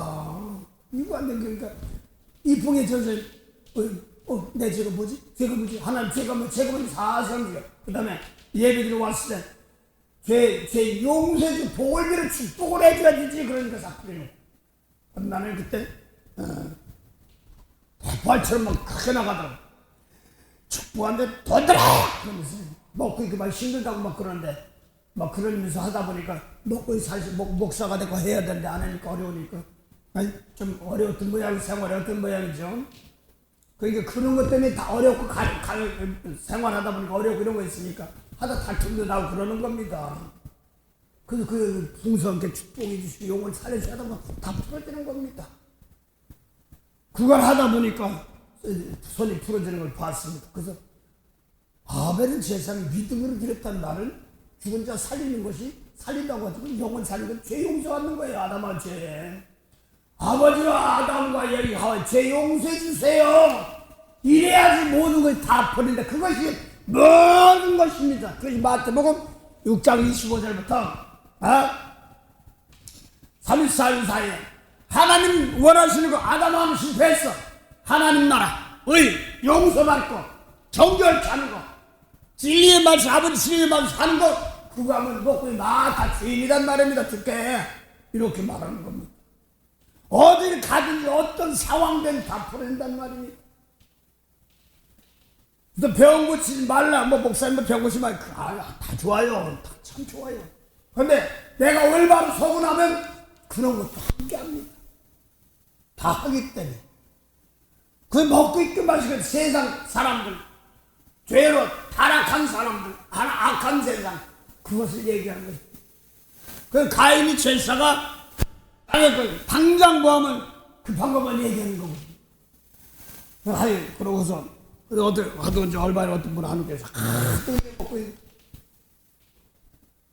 이거 안 되는 거니까 이풍에 전세 내 죄가 뭐지? 하나님 죄가 뭐지? 사상이야. 그 다음에 예배드리러 왔을 때 죄 용서해 주 복을 빌어 축복을 해줘야 되지. 그러니까 사쿠리는 나는 그때 대발처럼 막 크게 나가더라고. 축복한데 던져라! 그러면서 먹고 이렇게 막 힘들다고 막 그러는데 막 그러면서 하다 보니까 먹고 사실 목사가 되고 해야 되는데 안 하니까 어려우니까 좀 어려웠던 모양, 생활이 어떤 모양이죠. 그러니까 그런 것 때문에 다 어렵고 생활하다 보니까 어렵고 이런 거 있으니까 하다 다툼도 나고 그러는 겁니다. 그래서 그 풍성하게 축복해 주시고 용을 살려주셔야 하다 보면 다 풀어지는 겁니다. 그걸 하다 보니까 손이 풀어지는 걸 봤습니다. 그래서 아벨은 제사를 믿음으로 드렸다는 말은 죽은 자 살리는 것이 살린다고 하지만 영혼 살리는 건 죄 용서하는 거예요. 아담한 죄. 아버지와 아담과 여기 하와 죄 용서해 주세요. 이래야지 모든 것이 다 풀린다. 그것이 모든 것입니다. 그것이 마태복음 6장 25절부터 34일 사이에 하나님 원하시는 거 아담하면 실패했어. 하나님 나라 용서받고 정결케 하는 거 진리의 말씀 아버지 진리의 말씀 하는 거 그거 하면 먹고 다 죄인이란 말입니다. 죽게 이렇게 말하는 겁니다. 어딜 가든지 어떤 상황된 다 풀어낸단 말입니다. 그래서 병 고치지 말라. 목사님 병 고치지 말라. 다 좋아요. 다 참 좋아요. 그런데 내가 올바로 서운하면 그런 것도 함께 합니다. 다 하기 때문에. 그 먹고 있고 마시고 세상 사람들 죄로 다 타락한 사람들, 악한 세상, 그것을 얘기하는 거죠. 그 가인이 제사가 당장 구하면 급한 것만 얘기하는 거거든요. 그러고서 하도 이제 얼마나 어떤 분 하는 데서 먹고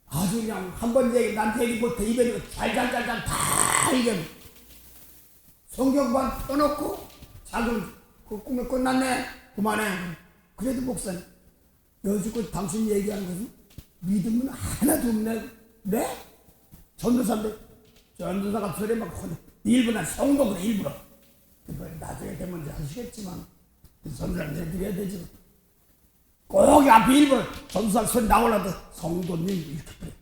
아주 그냥 한 번 얘기 나한테 얘기 못해 입에 잘잘잘잘 다 얘기하는 성경만 떠놓고 작은 그 꿈이 끝났네 그만해. 그래도 목사님 여지껏 당신 얘기하는 것은 믿음은 하나도 없네. 네? 전도사가 소리 막 일부나 성도는 일부러 나중에 되면 이제 하시겠지만 전도사를 해드려야 되지만 꼭 앞에 일부러 전도사 소리 나오려도 성도님 이렇게 그래.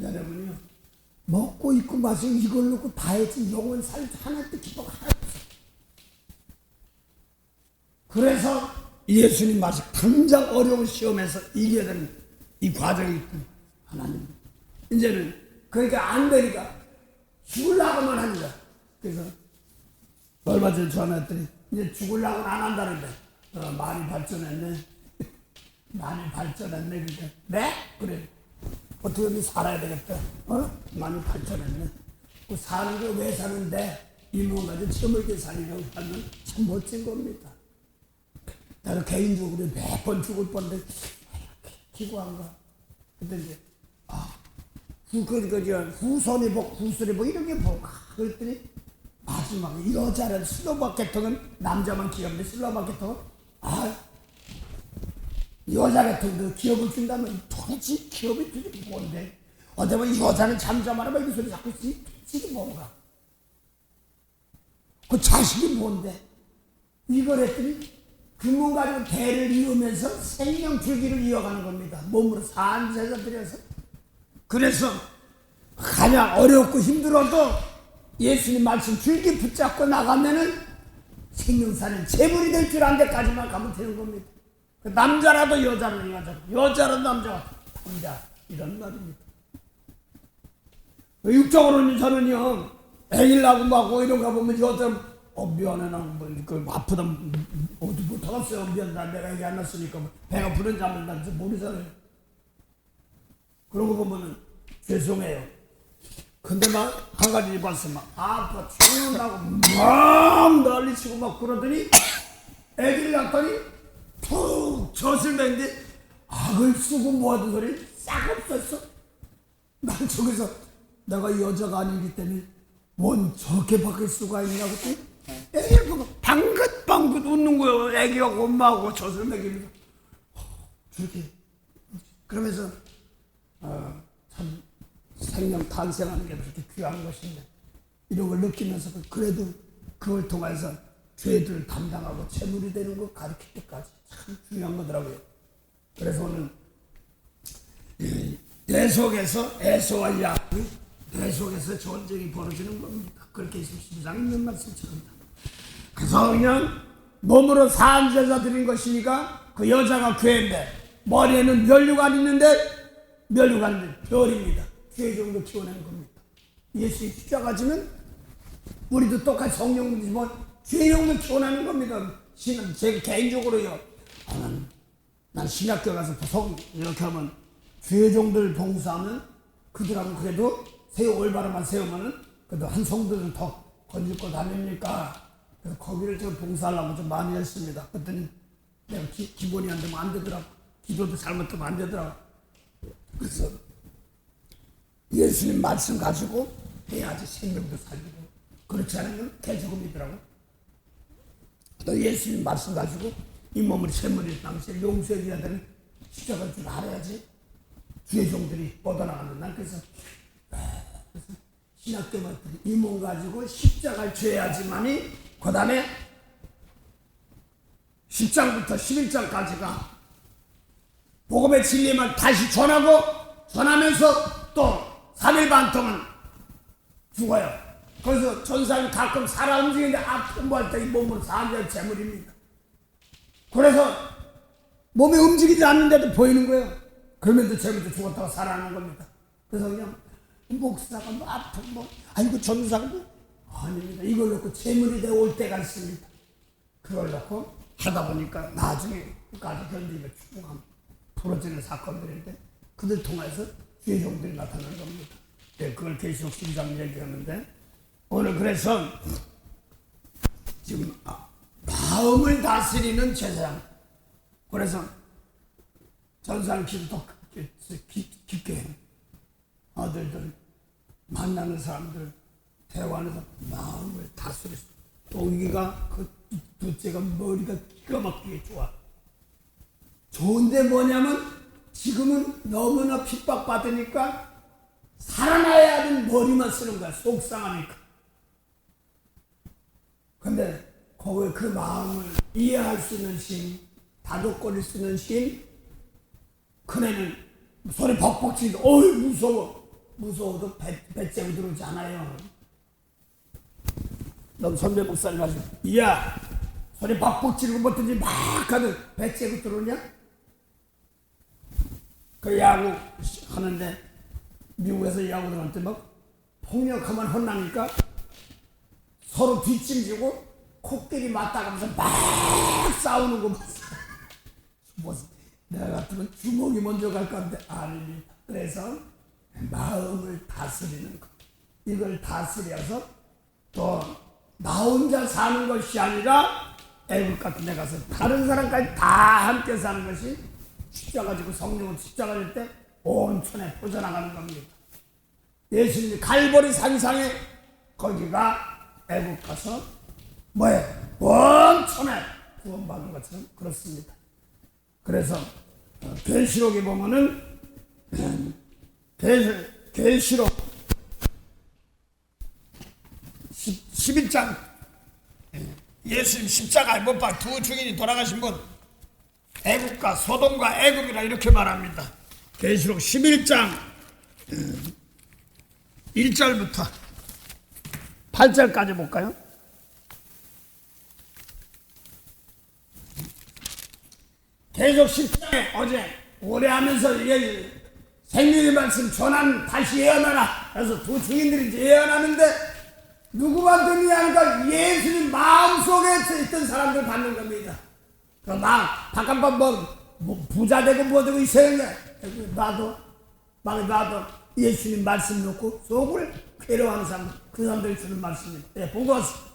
여러분요 먹고 입고 마시고 이걸 놓고 다 했지 영원 살 하나도 기뻐가 하나도 없어. 그래서 예수님 말씀 당장 어려운 시험에서 이겨야 되는 이 과정이 있군. 하나님 이제는 그러니까 안 되니까 죽으려고만 하는 거야. 그래서 얼마 전에 전화했더니 이제 죽으려고는 안 한다는데 많이 발전했네. 많이 발전했네. 그러니까 네? 그래 어떻게 하면 살아야 되겠다. 많이 발전했네. 그 사는 게 왜 사는데 이모가지고 처물게 살이라고 하면 참 멋진 겁니다. 나는 개인적으로 몇 번 죽을 뻔데 기구한가. 그때 이제 후손이 후손이 이런 게 뭐가 그랬더니 마지막에 여자는 슬로바케통은 남자만 기업인데 슬로바케통은 여자 같은 그 기업을 준다면 도대체 기업이 그게 뭔데? 어쩌면 여자는 잠잠하라면 이 소리 자꾸 쓰지 뭔가. 그 자식이 뭔데? 이걸 했더니 그몸 가지고 대를 이으면서 생명 줄기를 이어가는 겁니다. 몸으로 산제사 드려서. 그래서 가장 어렵고 힘들어도 예수님 말씀 줄기 붙잡고 나가면은 생명사는 재물이 될 줄 안 데까지만 가면 되는 겁니다. 그 남자라도 여자라도 여자라도 남자 이런 말입니다. 육적으로는 저는요 애를 낳고 막 이런 거 보면 여자 미안해 나그 아프다 어디 못하겠어요. 미안 내가 애기 안 낳았으니까 배가 부른 잠을 난 모르잖아요. 그런 거 보면은 죄송해요. 근데 막 한 가지 봤어. 막 아파 죽는다고 막 난리치고 막 그러더니 애기를 낳더니 푹 젖을 냈는데 악을 쓰고 모아둔 소리 싹 없었어. 난 저기서 내가 여자가 아니기 때문에 뭔 저렇게 바뀔 수가 있냐고 했더니 애기를 보고 방긋방긋 웃는 거예요. 애기가 엄마하고 젖을 먹이면서 저렇게 그러면서 참 생명 탄생하는 게 그렇게 귀한 것인데 이런 걸 느끼면서 그래도 그걸 통해서 죄들을 담당하고 재물이 되는 걸 가르칠 때까지 참 중요한 거더라고요. 그래서 오늘 내 속에서 에서와 야곱이 내 속에서 전쟁이 벌어지는 겁니다. 그렇게 12장 있는 말씀처럼다. 그래서 그냥 몸으로 산제사 드린 것이니까 그 여자가 괴인데 머리에는 멸류관 있는데 멸류관은 별입니다. 죄 정도 키워내는 겁니다. 예수 십자가 지면 우리도 똑같이 성령이지만 죄 정도 키워내는 겁니다. 신은 제가 개인적으로요. 난 신학교 가서 이렇게 하면 죄 정도를 봉사하면 그들하고 그래도 올바름만 세우면은 그래도 한 성도는 더 건질 것 아닙니까? 그래서 거기를 좀 봉사하려고 좀 많이 했습니다. 그랬더니 내가 기본이 안 되면 안 되더라고. 기도도 잘못하면 안 되더라고. 그래서 예수님 말씀 가지고 해야지 생명도 살리고 그렇지 않으면 개죽음이더라고. 또 예수님 말씀 가지고 이 몸을 세물일 당시에 용서해줘야 되는 십자가를 줄 알아야지 주의 종들이 뻗어나가는 날. 그래서 신학교만 이 몸 가지고 십자가를 져야지만이 그 다음에 10장부터 11장까지가 복음의 진리만 다시 전하면서 또 3일 반 동안 죽어요. 그래서 전사는 가끔 살아 움직이는데 공부할 때 이 몸으로 사는 재물입니다. 그래서 몸이 움직이지 않는데도 보이는 거예요. 그러면서 재물도 죽었다가 살아나는 겁니다. 그래서 그냥 목사가 아프고 아이고 전사가 아닙니다. 이걸 놓고 재물이 되어 올 때가 있습니다. 그걸 놓고 하다 보니까 나중에 끝까지 견디며 축복하면 풀어지는 사건들인데 그들 통해서 주의 종들이 나타나는 겁니다. 네, 그걸 계시록 12장 얘기하는데 오늘 그래서 지금 마음을 다스리는 제사장. 그래서 전사를 기도 깊게 해. 아들들 만나는 사람들 대화하면서 마음을 다스릴 수. 동기가 그 둘째가 머리가 기가 막히게 좋아. 좋은데 뭐냐면 지금은 너무나 핍박받으니까 살아나야 하는 머리만 쓰는 거야. 속상하니까. 근데 거기에 그 마음을 이해할 수 있는 심, 다독거릴 수 있는 심, 큰애는 소리 벅벅 치는데 어이 무서워. 무서워도 배째고 들어오지 않아요. 넌 선배 목사님 하시고 이야 소리 벅벅 지르고 뭐든지 막 하든 배째고 들어오냐? 그 야구 하는데 미국에서 야구들한테 막 폭력하면 혼나니까 서로 뒷짐지고 코끼리 맞다가면서 막 싸우는 거 봤어. 내가 같으면 주먹이 먼저 갈 건데 아닙니다. 그래서 마음을 다스리는 것. 이걸 다스려서 또 나 혼자 사는 것이 아니라 애국 같은 데 가서 다른 사람까지 다 함께 사는 것이 십자가 지고 성령을 십자가질 때 온 천에 퍼져나가는 겁니다. 예수님이 갈보리 산상에 거기가 애국 가서 뭐해? 온 천에 구원받는 것처럼 그렇습니다. 그래서 계시록에 보면은 계시록 11장 예수님 십자가에 못 박혀 두 증인이 돌아가신 분 애국과 소돔과 애국이라 이렇게 말합니다. 계시록 11장 1절부터 8절까지 볼까요? 계속 10장에 어제 오래 하면서 생명의 말씀 전한 다시 예언하라. 그래서 두 증인들이 예언하는데 누구 받느냐 하니까 예수님 마음속에 있던 사람들 받는 겁니다. 바깥만 뭐 부자 되고 뭐 되고 있어야 돼. 나도 예수님 말씀 놓고 속을 괴로워하는 사람 그 사람들 주는 말씀입니다. 네, 보고 왔습니다.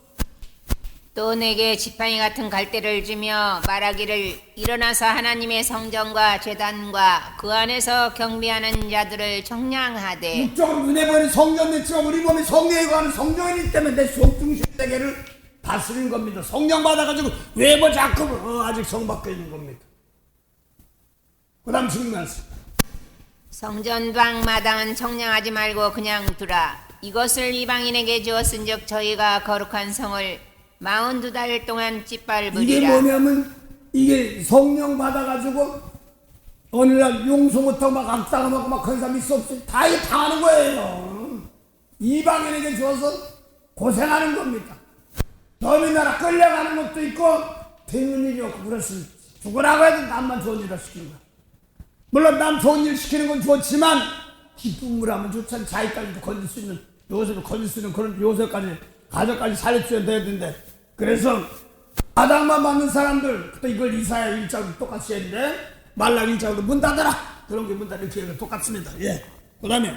또 내게 지팡이 같은 갈대를 주며 말하기를 일어나서 하나님의 성전과 제단과 그 안에서 경비하는 자들을 청량하되 육적으로 눈에 보이는 성전이 있지만 우리 몸이 성령에 관한 성전이기 때문에 내 속중심 세계를 다스리는 겁니다. 성령 받아가지고 왜 뭐 자꾸 아직 성 밖에 있는 겁니다. 그 다음 주님 말씀. 성전방 마당은 청량하지 말고 그냥 두라. 이것을 이방인에게 주었은즉 저희가 거룩한 성을 42달 동안 이게 짓밟으리라. 뭐냐면 이게 성령 받아가지고 어느 날 용서 못하고 막 악당하고 막 그런 사람 있어 없어 다 당하는 거예요. 이방인에게 주어서 고생하는 겁니다. 너희 나라 끌려가는 것도 있고 되는 일이 없고 그래서 죽으라고 해도 남만 좋은 일을 시키는 거야. 물론 남 좋은 일 시키는 건 좋지만 기쁨을 하면 좋잖아. 자기까지도 건질 수 있는 요셉을 건질 수 있는 그런 요셉까지 가족까지 살려줘야 되는데 그래서 마당만 받는 사람들 또 이걸 이사야 1장도 똑같이 했는데 말라 1장도 문 닫아라 그런 게 문 닫는 기회가 똑같습니다. 예. 그 다음에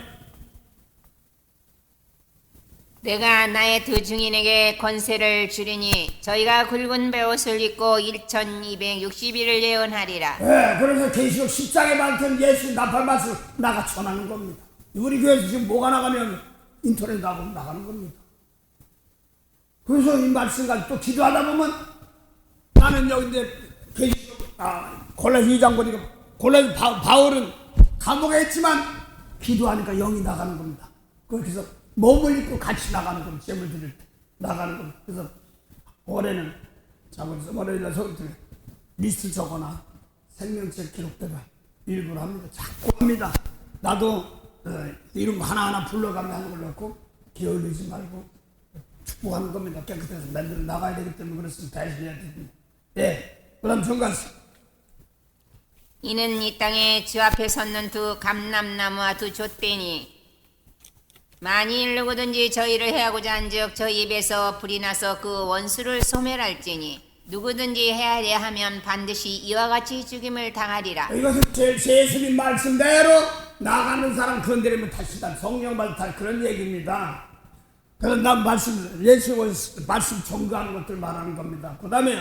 내가 나의 두 증인에게 권세를 주리니 저희가 굵은 베옷을 입고 1260일을 예언하리라. 예. 그래서 계시록 10장에 많던 예수 나팔 말씀 나가 전하는 겁니다. 우리 교회에서 지금 뭐가 나가면 인터넷 나가면 나가는 겁니다. 그래서 이 말씀까지 또 기도하다 보면 나는 여기 이제 골라서 2장 보니까 골라서 바울은 감옥에 있지만 기도하니까 영이 나가는 겁니다. 그래서 몸을 입고 같이 나가는 겁니다. 제물 드릴 때 나가는 겁니다. 그래서 올해는 자고서 월요일날 서울에 리스트 적거나 생명책 기록대가 일부러 합니다. 자꾸 합니다. 나도 이름 하나하나 불러가며 하는 걸 놓고 기어올리지 말고 축복하는 겁니다. 깨끗해서 만들어 나가야 되기 때문에 그렇습니다. 대신해야 됩니다. 예. 그 다음 정관수. 이는 이 땅에 주 앞에 섰는 두 감람나무와 두 돛대니 만일 누구든지 저희를 해하고자 한즉 저희 입에서 불이 나서 그 원수를 소멸할지니 누구든지 헤아려 하면 반드시 이와 같이 죽임을 당하리라. 이것은 예수님 말씀대로 나가는 사람 건드리면 다시다. 성령 받을 다 그런 얘기입니다. 그래서 난 예수 말씀 전가하는 것들 말하는 겁니다. 그 다음에요.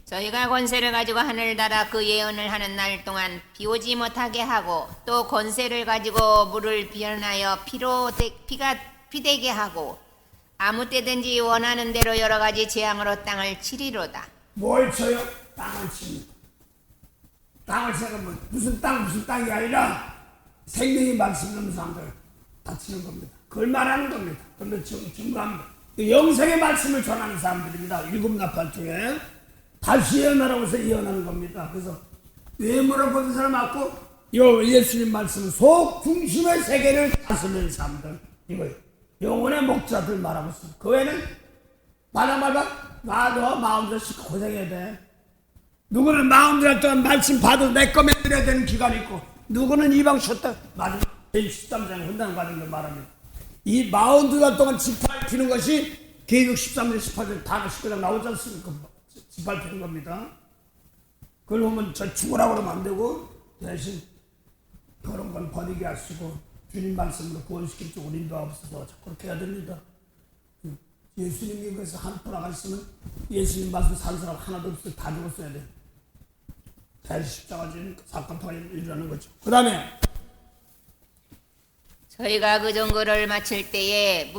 저희가 권세를 가지고 하늘을 달아 그 예언을 하는 날 동안 비 오지 못하게 하고 또 권세를 가지고 물을 변하여 피가 피되게 하고 아무 때든지 원하는 대로 여러 가지 재앙으로 땅을 치리로다. 뭘 쳐요? 땅을 칩니다. 땅을 쳐면 무슨 땅이 아니라 생명이 말씀 있는 사람들 다 치는 겁니다. 그걸 말하는 겁니다. 그런데 증거합니다. 영생의 말씀을 전하는 사람들입니다. 일곱 나팔 중에 다시 예언하라고 해서 예언하는 겁니다. 그래서 외모를 보는 사람 맞고 예수님 말씀 속 중심의 세계를 다스리는 사람들 이거예요. 영혼의 목자들 말하고 있습니다. 그 외에는 말마다 나도 마음대로 고생해야 돼. 누구는 마음대로 동안 말씀 받아도 내 거 만들어야 되는 기간이 있고 누구는 이방 쉬었다 마지막 13장 혼당 받은 걸 말합니다. 이 42달 동안 지팔 피는 것이 계획 13장 18장 다 19장 나오지 않습니까? 지팔 피는 겁니다. 그걸 보면 저 죽으라고 그러면 안 되고 대신 그런 건 버리게 하시고 주님 말씀으로 구원시킬 쪽으로 인도하옵소서. 그렇게 해야 됩니다. 예수님이 그래서 한 푼 나갔으면 예수님 말씀 산 사람 하나도 없어요. 다 죽었어야 돼요. 대리 십자가 지는 사건통가 일어나는 거죠. 그 다음에 저희가 그 종교를 마칠 때에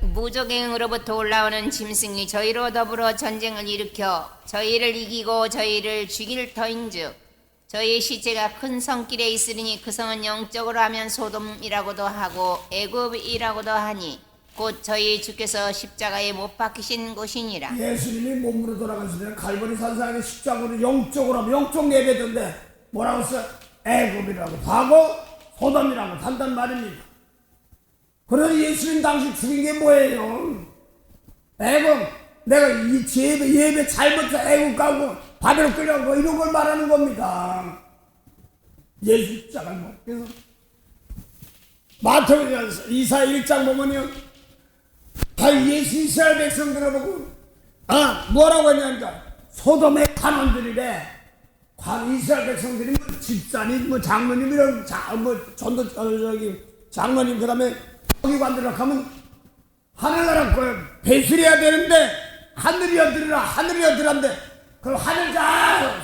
무적행으로부터 올라오는 짐승이 저희로 더불어 전쟁을 일으켜 저희를 이기고 저희를 죽일 터인즉 저희의 시체가 큰 성길에 있으리니 그 성은 영적으로 하면 소돔이라고도 하고 애굽이라고도 하니 곧 저희 주께서 십자가에 못 박히신 곳이니라. 예수님이 몸으로 돌아가실 때는 갈보리 산상에 십자가로 영적으로 하면 영적 예배던데 뭐라고 써? 애굽이라고 하고 소돔이라고 한단 말입니다. 그래서 예수님 당시 죽인 게 뭐예요? 애굽, 내가 이 예배 잘못해서 애굽 가고 바벨론 끌려가고 이런 걸 말하는 겁니다. 예수 십자가 뭐. 그래서 마태복음 이사 1장 보면요. 다 예수 이스라엘 백성들을 보고 뭐라고 했냐니까 소돔의 관원들이래. 이스라엘 백성들이 뭐 집사님, 뭐 장로님 이런 전도 장로님 그다음에 서기관들이라 하면 하늘나라 배설해야 되는데 하늘이여 들으라 하늘이여 들으란데 그걸 하늘 잘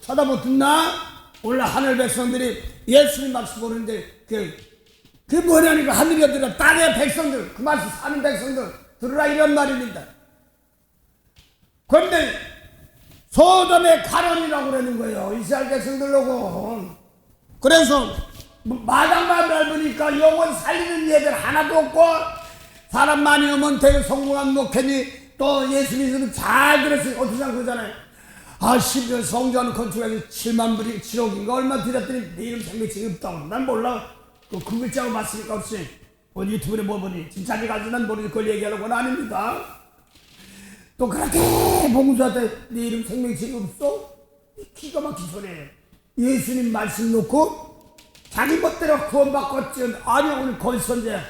쳐다못 듣나? 원래 하늘 백성들이 예수님 말씀 모르는데 그게 뭐냐니까 하늘이여 들으라 땅의 백성들 그 말씀 사는 백성들 들으라 이런 말입니다. 그런데 소돔의 관원이라고 그러는 거예요. 이스라엘 백성들로고. 그래서 마당만 밟으니까 영혼 살리는 예배를 하나도 없고 사람 많이 오면 되게 성공한 목회니 또 예수 믿으면 잘 들었으니 어떻게 생각하잖아요. 10년 성전 건축해서 7만 불이 7억인가 얼마 들였더니 내 이름 생명책이 없다고. 난 몰라. 그 글자로 봤으니까 없이 유튜브에 뭐 보니 진짜인지 가지고 난 모르지 그걸 얘기하는 건 아닙니다. 또 그렇게 봉사한테 네 이름 생명책이 없어? 기가 막힌 소리예요. 예수님 말씀 놓고 자기 멋대로 구원받고 아니 오늘 거짓선제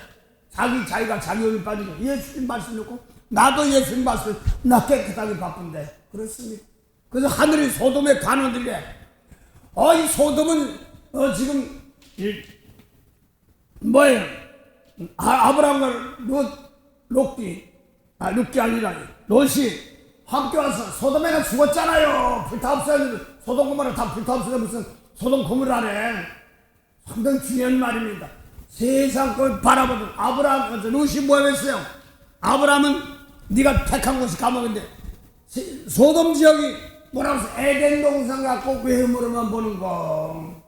자기가 자기 얼굴 빠지고 예수님 말씀 놓고 나도 예수님 말씀 나 깨끗하게 바쁜데 그렇습니다. 그래서 하늘이 소돔의 관원들이래. 이 소돔은 지금 뭐예요? 아브라함과 롯이 아니라 롯이 함께 와서 소돔에가 죽었잖아요. 불타없어요. 소돔 고모라 다 불타없어요. 무슨 소돔 고모라래. 상당히 중요한 말입니다. 세상 걸 바라보던 아브라함, 롯이 뭐 했어요? 아브라함은 네가 택한 곳이 감옥인데 소돔 지역이 뭐라고 해서 에덴 동산 갖고 외모로만 보는 거.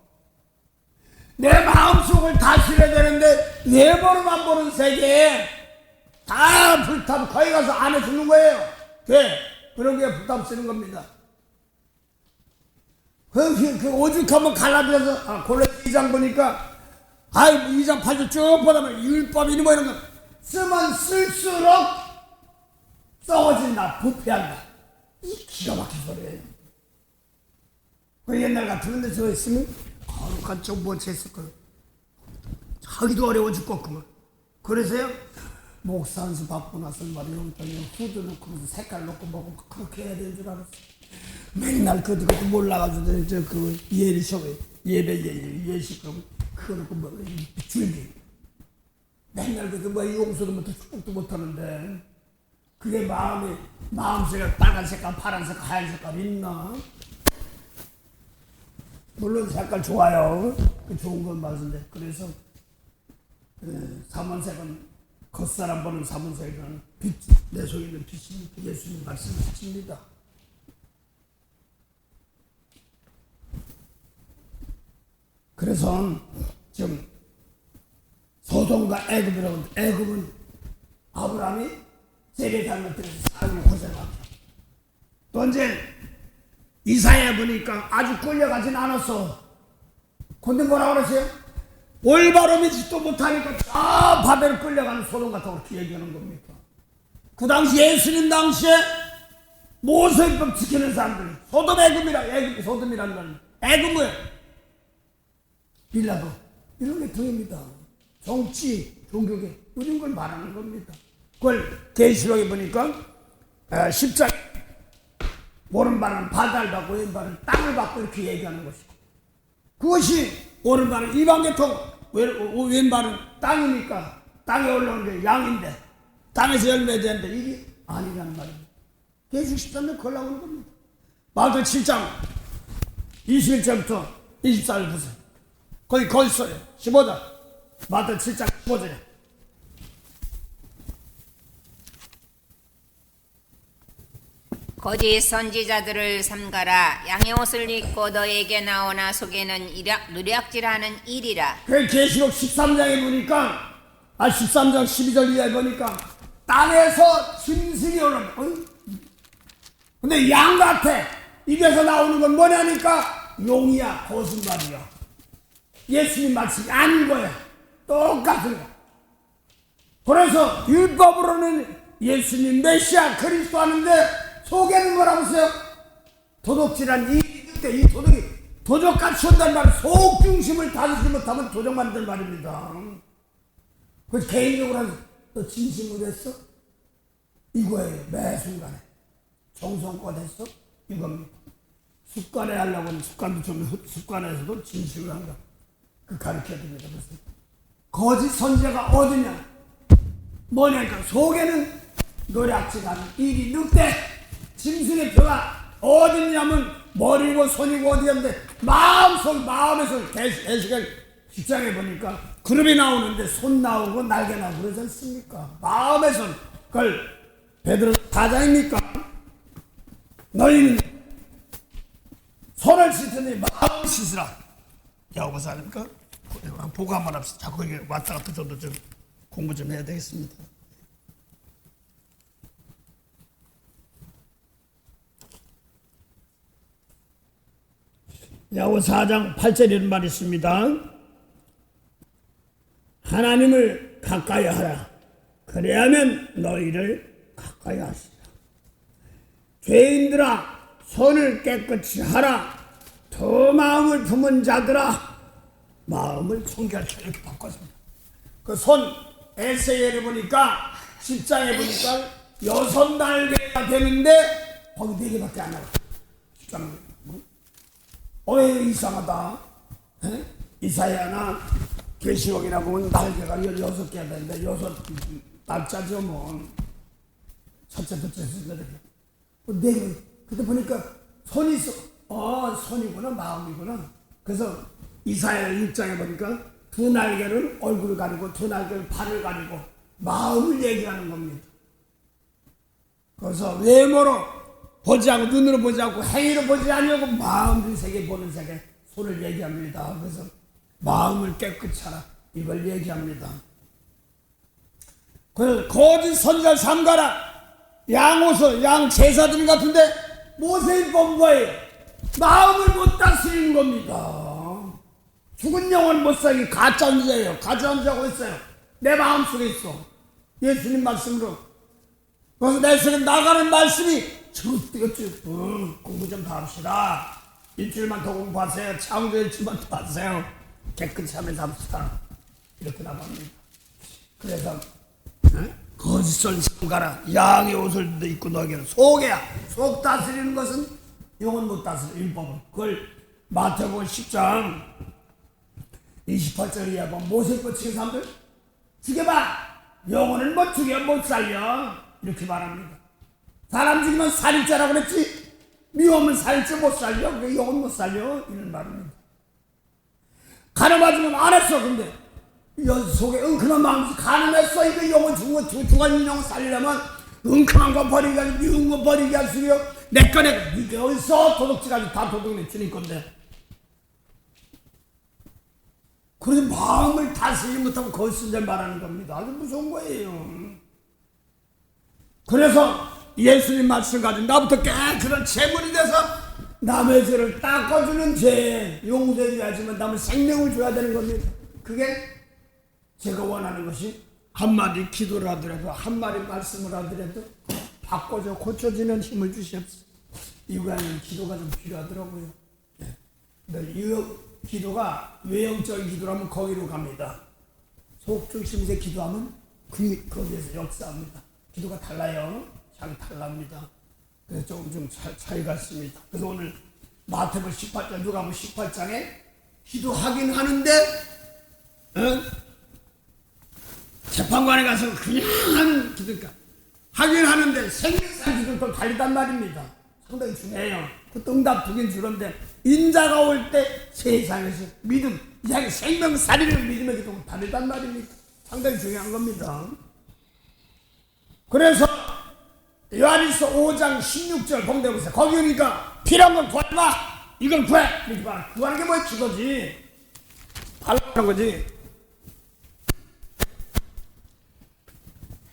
내 마음속을 다스려야 되는데 외모로만 보는 세계에 다 불타고 거기 가서 안에 죽는 거예요. 그런 게 불타고 쓰는 겁니다. 그 오죽하면 갈라디아서 골로새 2장 보니까 2장 8절 쭉 보다면 율법이니 뭐 이런 거 쓰면 쓸수록 썩어진다, 부패한다. 이 기가 막힌 소리예요. 그 옛날 같으면 저거 있으면 거룩한 좀 뭔지 했을 거예요. 하기도 어려워 죽겠구만. 그래서요 목사 한수 받고 나서 말이야 후드 넣고 색깔 넣고 먹으면 그렇게 해야 되는 줄 알았어. 맨날 그것도 몰라가지고 그 예식 그거 넣고 뭐 줄기 맨날 그것도 뭐 용서도 못하고 축복도 못하는데 그게 마음색깔 빨간 색깔 파란 색깔 하얀 색깔 있나? 물론 색깔 좋아요. 그 좋은 건 맞은데 그래서 삼원색은 겉사람 보는 삼원색은 빛, 내 속에 있는 빛이 예수님 말씀을 비칩니다. 그래서 지금 소돔과 애굽이라고 애굽은 아브라함이 세례장을 들여서 살고 고생하고 또 이제 이사야 보니까 아주 끌려가진 않았어. 근데 뭐라고 그러세요? 올바로 믿지도 못하니까 저 바벨 끌려가는 소돔 같다고 그렇게 얘기하는 겁니까? 그 당시 예수님 당시에 모세법 지키는 사람들 소돔 애굽 소돔이라는 건 애굽 뭐예요? 빌라도 이런 게 등입니다. 정치, 종교계 이런 걸 말하는 겁니다. 그걸 계시록에 보니까 10장 오른발은 바다를 받고 왼발은 땅을 받고 이렇게 얘기하는 것이고 그것이 오른발은 이방계통 왼발은 땅이니까 땅에 올라오는 게 양인데 땅에서 열매야 되는데 이게 아니라는 말입니다. 계시록 13장 그걸 나오는 겁니다. 마태 7장 21절부터 24절 보세요. 거기 있어요. 15절 마태 7장 15절에 거짓 선지자들을 삼가라. 양의 옷을 입고 너에게 나오나 속에는 누략질하는 일이라. 그 계시록 13장에 보니까 13장 12절 이하에 보니까 땅에서 짐승이 올라온다. 근데 양 같아. 입에서 나오는 건 뭐냐니까 용이야 거짓말이야. 예수님 말씀이 아닌 거야. 똑같은 거. 그래서 율법으로는 예수님 메시아 그리스도 하는데 속에는 뭐라고 했어요? 도둑질한 그때 이 도둑이 도적같이 온단 말이에요. 속 중심을 다루지 못하면 도적 만든 말입니다. 그래서 개인적으로 너 진심으로 했어? 이거예요. 매 순간에 정성껏 했어? 이겁니다. 습관에 하려고 하는 습관도 좀 습관에서도 진심을 한다. 그 가르쳐야 됩니다. 그래서 거짓 선지자가 어디냐? 뭐냐니까 속에는 노략질하는 일이 늑대 짐승의 표가 어디냐면 머리고 손이고 어디였는데 마음에서 에스겔 10장에 보니까 그룹이 나오는데 손 나오고 날개 나오고 그러지 않습니까? 마음에서 그걸 베드로 4장입니까? 너희는 손을 씻으니 마음을 씻으라. 야고보서 아닙니까? 보고 한번 합시다. 자꾸 이게 왔다 갔다 저도 좀 공부 좀 해야 되겠습니다. 야고보서 4장 8절에 이런 말이 있습니다. 하나님을 가까이 하라. 그래야면 너희를 가까이 하시라. 죄인들아 손을 깨끗이 하라. 더 마음을 품은 자들아 마음을 청결케 이렇게 바꿨습니다. 그 손 에세겔에 보니까 10장에 보니까 6날개가 되는데 거기 4개밖에 안 나와요. 10장 이상하다. 에? 이사야나 계시록이나 보면 날개가 16개가 되는데 6 날짜죠 뭐. 첫째 둘째 셋째 4개. 그때 보니까 손이 있어. 손이구나 마음이구나. 그래서 이사야 6장에 보니까 2 날개는 얼굴을 가리고 2 날개는 팔을 가리고 마음을 얘기하는 겁니다. 그래서 외모로 보지 않고 눈으로 보지 않고 행위로 보지 않으려고 마음을 세계 보는 세계 손을 얘기합니다. 그래서 마음을 깨끗이 하라 이걸 얘기합니다. 그래서 거짓 선지자를 삼가라. 양옷을 양 제사들 같은데 모세율법은 뭐예요? 마음을 못 다스리는 겁니다. 죽은 영혼 못 살게 가짜 언제예요? 가짜 언제라고 했어요? 내 마음속에 있어. 예수님 말씀으로. 그래서 내 속에 나가는 말씀이 공부 좀 더 합시다. 일주일만 더 공부하세요. 창조 일주일만 더 하세요. 깨끗이 하면서 합시다. 이렇게 나갑니다. 그래서 거짓선 삼가라. 양의 옷을 입고 너에게는 속이야. 속 다스리는 것은 영은 못 다스려. 율법은. 그걸 마태복음 10장 28절에 이야기하고 모세껏 치는 사람들 죽여봐. 영혼을 못 죽여 못 살려. 이렇게 말합니다. 사람 죽이면 살인죄라고 그랬지. 미워하면 살인죄 못 살려. 그 영혼 못 살려. 이런 말입니다. 가늠하지면 안 했어. 근데 연 속에 은큼한 마음이 가늠했어. 이거 영혼 죽은 영혼 살리려면 은큼한 거 버리게 하지, 미운 거 버리게 할 수요. 내 거네. 이게 어디서 도둑질하지. 다 도둑내 주님 건데. 그래서 마음을 다스리지 못하면 거짓을 말하는 겁니다. 아주 무서운 거예요. 그래서 예수님 말씀 가지고 나부터 깨끗한 제물이 돼서 남의 죄를 닦아주는 죄 용서해야지만 남의 생명을 줘야 되는 겁니다. 그게 제가 원하는 것이 한마디 기도를 하더라도 한마디 말씀을 하더라도 바꿔줘 고쳐지는 힘을 주시옵소서. 이거는 기도가 좀 필요하더라고요. 이 기도가 외형적인 기도라면 거기로 갑니다. 속중심에서 기도하면 거기에서 역사합니다. 기도가 달라요. 잘 달랍니다. 그래서 좀 차이가 있습니다. 그래서 오늘 마태복음 18장 누가복음 18장에 기도하긴 하는데 재판관에 가서 그냥 하는 기도니까 하긴 하는데 생명상 기도는 또 달리단 말입니다. 상당히 중요해요. 그 응답 두긴 주는데 인자가 올 때 세상에서 믿음, 이상의 생명살이를 믿음의 기도가 다르단 말입니다. 상당히 중요한 겁니다. 그래서 요한일서 5장 16절 봉대보세요. 거기 오니까 필요한 걸 구해봐. 이걸 구해. 이렇게 말. 구하는 게 뭐야? 그거지. 달라는 거지.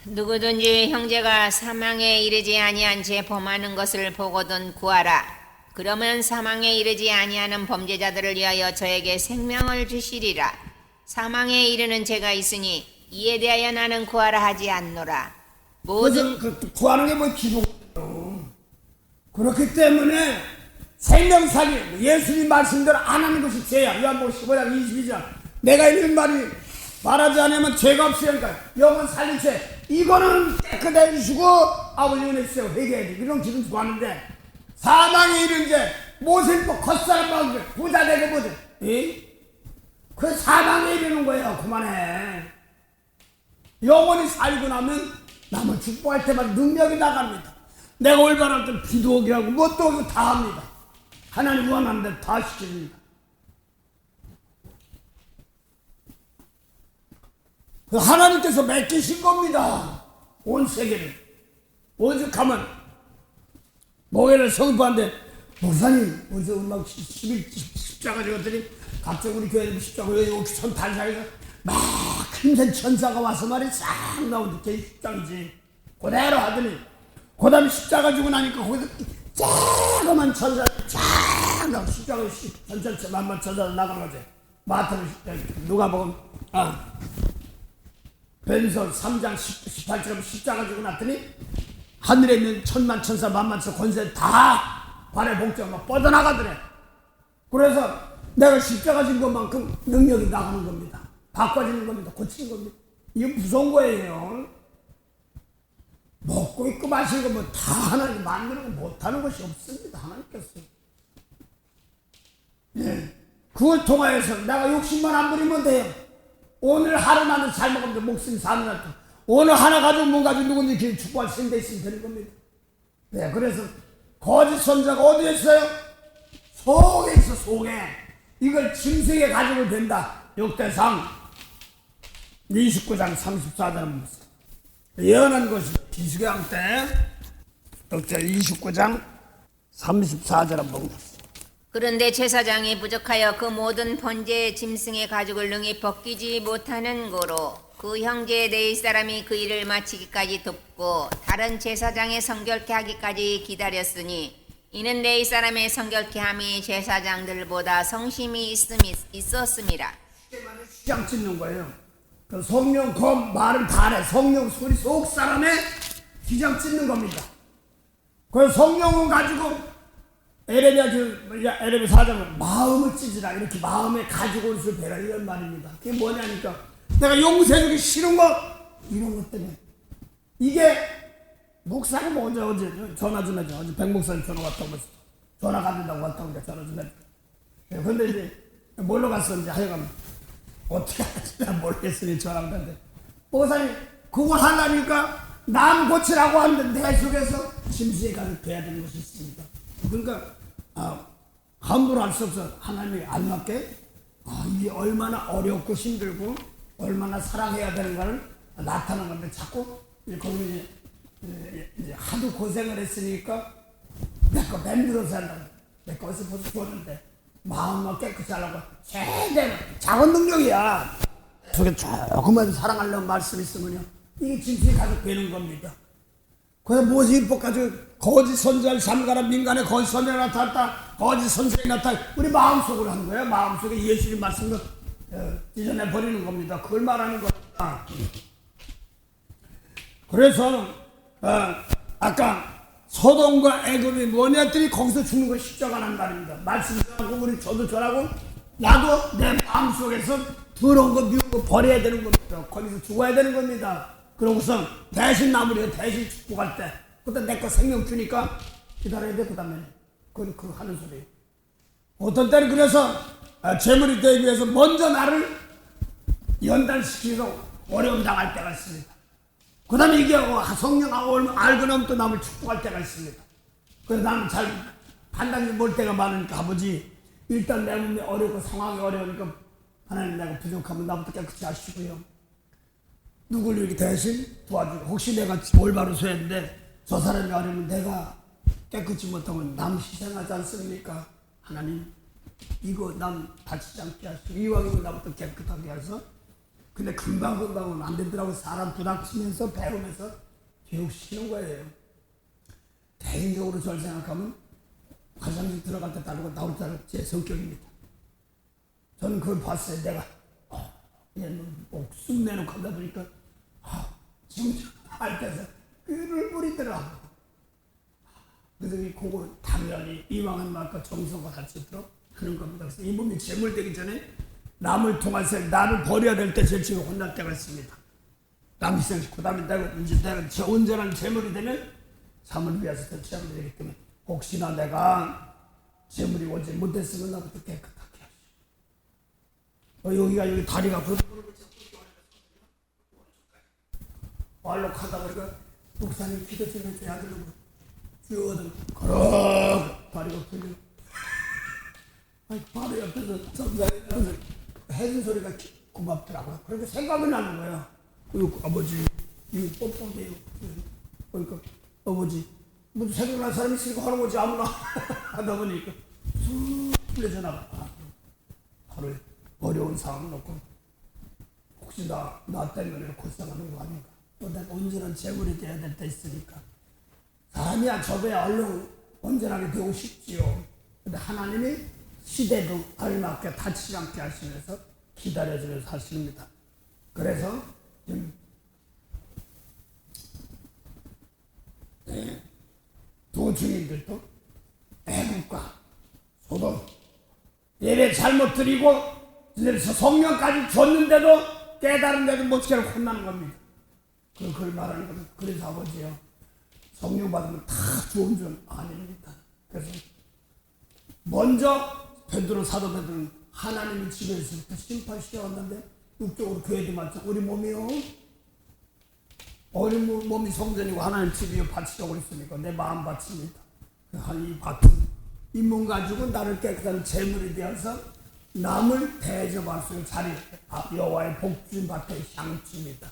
누구든지 형제가 사망에 이르지 아니한 죄 범하는 것을 보거든 구하라. 그러면 사망에 이르지 아니하는 범죄자들을 위하여 저에게 생명을 주시리라. 사망에 이르는 죄가 있으니 이에 대하여 나는 구하라 하지 않노라. 모든 구하는 게 뭐 기도예요. 그렇기 때문에 생명살이 예수님 말씀대로 안 하는 것이 죄야. 요한복음 15장 22장 내가 읽는 말이 말하지 않으면 죄가 없으니까 영혼 살릴 죄 이거는 깨끗하게 해주시고 아버지 은혜 주세요. 회개해야 돼. 이런 기도 구하는데 사망에 이른 죄 못일고 겉사람 마음대 부자 되게 보자. 그 사망에 이르는 거예요. 그만해. 영혼이 살고 나면 남을 축복할 때마다 능력이 나갑니다. 내가 올바른 때 비도 오게 하고 뭣도 오고 다 합니다. 하나님 원하는데 다 시킵니다. 하나님께서 맡기신 겁니다. 온 세계를. 오죽하면 목요일에 성부한데 목사님 어디서 음악 11 십자가 적었더니 갑자기 우리 교회 십자가 여기 천 단상에서 막 힘센 천사가 와서 말이 싹 나오는데 그게 십장이지. 그대로 하더니 그 다음에 십자가 주고 나니까 거기서 조그만 천사 쫙 나오고 십자가 천천천 만만 천사 나간 거지. 마태복음 누가복음 벤서 3장 18절 십자가 주고 났더니 하늘에 있는 천만 천사 만만 천사 권세 다 발에 복장 막 뻗어나가더래. 그래서 내가 십자가 진 것만큼 능력이 나가는 겁니다. 바꿔지는 겁니다. 고치는 겁니다. 이게 무서운 거예요. 먹고 있고 마시는 거 뭐 다 하나님 만드는 거 못하는 것이 없습니다. 하나님께서. 네. 그걸 통하여서 내가 욕심만 안 부리면 돼요. 오늘 하루 나는 잘 먹으면 목숨이 사는 날 오늘 하나 가지고 뭔 가지고 누군지 길 축복할 수 있는 데 있으면 되는 겁니다. 네, 그래서 거짓 선자가 어디에 있어요? 속에 있어. 속에. 이걸 짐승에 가지고 된다. 역대상 29장 34절 예언한 것이 비수경 때 역대 29장 34절 한번 그런데 제사장이 부족하여 그 모든 번제의 짐승의 가죽을 능히 벗기지 못하는 고로 그 형제의 네 사람이 그 일을 마치기까지 돕고 다른 제사장의 성결케 하기까지 기다렸으니 이는 네 사람의 성결케 함이 제사장들보다 성심이 있었음이라. 시장 찢는 거예요. 그 성령 그 말을 다 해. 성령 소리 속 사람의 시장 찢는 겁니다. 그 성령을 가지고 에레미야 4장은 마음을 찢으라. 이렇게 마음에 가지고 올 수 배라 이런 말입니다. 그게 뭐냐니까 내가 용서해주기 싫은 거 이런 것 때문에 이게 목사가 먼저 어제 전화 좀 해줘. 어제 백 목사님 전화 왔다고 전화가 안 된다고 왔다고 그러니까 전화 좀 해줘. 근데 이제 뭘로 갔었는지 하여간 어떻게 하는지 난 모르겠으니 전화가 왔는데 목사님 그걸 하려니까 남 고치라고 하는데 내 속에서 짐승에 가서 뵈야 되는 것이 있습니다. 그러니까 함부로 할 수 없어. 하나님이 알맞게 이게 얼마나 어렵고 힘들고 얼마나 사랑해야 되는가를 나타나는 건데 자꾸 거기 이제 하도 고생을 했으니까 내 거 만들어서 한다고. 내 거 어디서 벌써 줬는데 마음만 깨끗이 하려고 최대한 작은 능력이야. 저게 조금만 사랑하려는 말씀이 있으면요 이게 진실이 가지고 되는 겁니다. 그래서 무엇이 입법가지고 거짓 선지자를 삼가라 민간에 거짓 선지자가 나타났다 거짓 선생이 나타났다 우리 마음속으로 하는 거예요. 마음속에 예수님 말씀을 찢어내 버리는 겁니다. 그걸 말하는 겁니다. 그래서 아까 소돔과 애굽이 뭐냐들이 거기서 죽는 거 십자가란 말입니다. 말씀 전하고 우리 저도 전하고 나도 내 마음속에서 더러운 거 미운 거 버려야 되는 겁니다. 거기서 죽어야 되는 겁니다. 그러고서 대신 나무리가 대신 죽고 갈 때 그때 내 거 생명 주니까 기다려야 돼. 그 다음에 그 하는 소리. 어떤 때는 그래서 재물이 되기 위해서 먼저 나를 연단시키고 어려움 당할 때가 있습니다. 그 다음에 이게 성령 알고 나면 또 남을 축복할 때가 있습니다. 그래서 나는 잘 판단이 몰 때가 많으니까 아버지 일단 내 몸이 어렵고 상황이 어려우니까 하나님 내가 부족하면 나부터 깨끗이 하시고요. 누굴 이렇게 대신 도와주고 혹시 내가 올바로 서했는데 저 사람이 어려우면 내가 깨끗이 못하면 남 희생하지 않습니까? 하나님 이거 남 다치지 않게 하시고 이왕이면 나부터 깨끗하게 해서 근데 금방금방은 안 되더라고. 사람 부닥치면서 배우면서 교육시키는 거예요. 개인적으로 저를 생각하면 화장실 들어갈 때 따르고 나올 때는 제 성격입니다. 저는 그걸 봤어요. 내가 목숨 내놓고 하다 보니까 진짜 할 때서 꾀를 부리더라고. 그래서 그거 당연히 이왕한 말과 정성과 같이 들어 하는 겁니다. 그래서 이 몸이 재물되기 전에 남을 통해서 나를 버려야 될 때 제일 지금 혼날 때가 있습니다. 남 희생시키고 그다음에 내가 저 온전한 재물이 되면 삶을 위해서 대체하면 되기 때문에 혹시나 내가 재물이 오지 못했으면 나부터 깨끗하게 하시오. 여기 다리가 말로 하다 보니까 목사님 기도 좀 해줘야 되는 거 주어든 그럭 다리가 풀려. 바로 옆에서 점사에 해준 소리가 고맙더라고요. 그렇게 생각이 나는 거야. 아버지, 이거 뻔뻔해요. 그러니까, 아버지, 뭐 생각날 사람이 있으니까 하는 거지, 아무나. 하다 보니까 쑥 풀려져 나가. 하루 어려운 상황 놓고, 혹시 나 때문에 고생하는 거 아닌가. 또 내가 온전한 재물이 돼야 될 때 있으니까. 사람이야, 저도야, 얼른 온전하게 되고 싶지요. 근데 하나님이 시대도 알맞게 다치지 않게 하시면서 기다려주면서 하십니다. 그래서 두 주인들도 애국과 소돔 예배 잘못 드리고 성령까지 줬는데도 깨달은데도 못 지켜서 혼나는 겁니다. 그걸 말하는 겁니다. 그래서 아버지요 성령 받으면 다 좋은 줄 아닙니다. 그래서 먼저 베드로 사도 베드로는 하나님의 집에 있을 때 심판시켜왔는데 육적으로 교회도 맞죠. 우리 몸이요 우리 몸이 성전이고 하나님 집이요 바치라고 그랬으니까 내 마음 바칩니다. 이 밭은 이 몸 가지고 나를 깨끗한 재물이 되어서 남을 대접할 수 있는 자리 여호와의 복주인 밭의 향주입니다.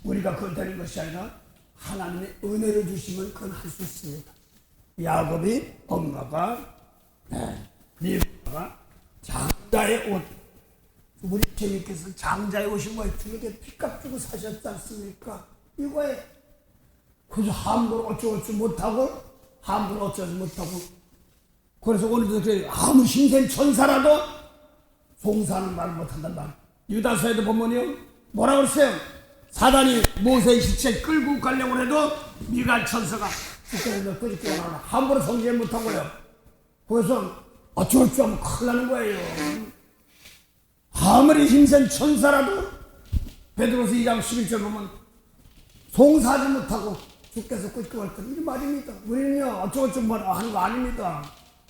우리가 그걸 되는 것이 아니라 하나님의 은혜를 주시면 그건 할 수 있습니다. 야곱이 엄마가 리브가 장자의 옷 우리 주님께서 장자의 옷이 뭐예요? 주님께 피값 주고 사셨지 않습니까? 이거에 그저 함부로 어쩌고저쩌고 못하고 함부로 어쩌지 못하고 그래서 오늘도 그래요. 아무 신생 천사라도 송사하는 말을 못한단 말. 유다서에도 보면요 뭐라 그랬어요? 사단이 모세의 시체 끌고 가려고 해도 미갈 천사가 죽겠는데 끄집겨 나오나 함부로 성질 못한 거예요. 그래서 어쩔 줄 하면 큰일 나는 거예요. 아무리 힘센 천사라도 베드로서 2장 11절 보면 송사하지 못하고 주께서 끄떡할 때 이 말입니다. 우리는요 어쩌고저쩌고 뭐라 하는 거 아닙니다.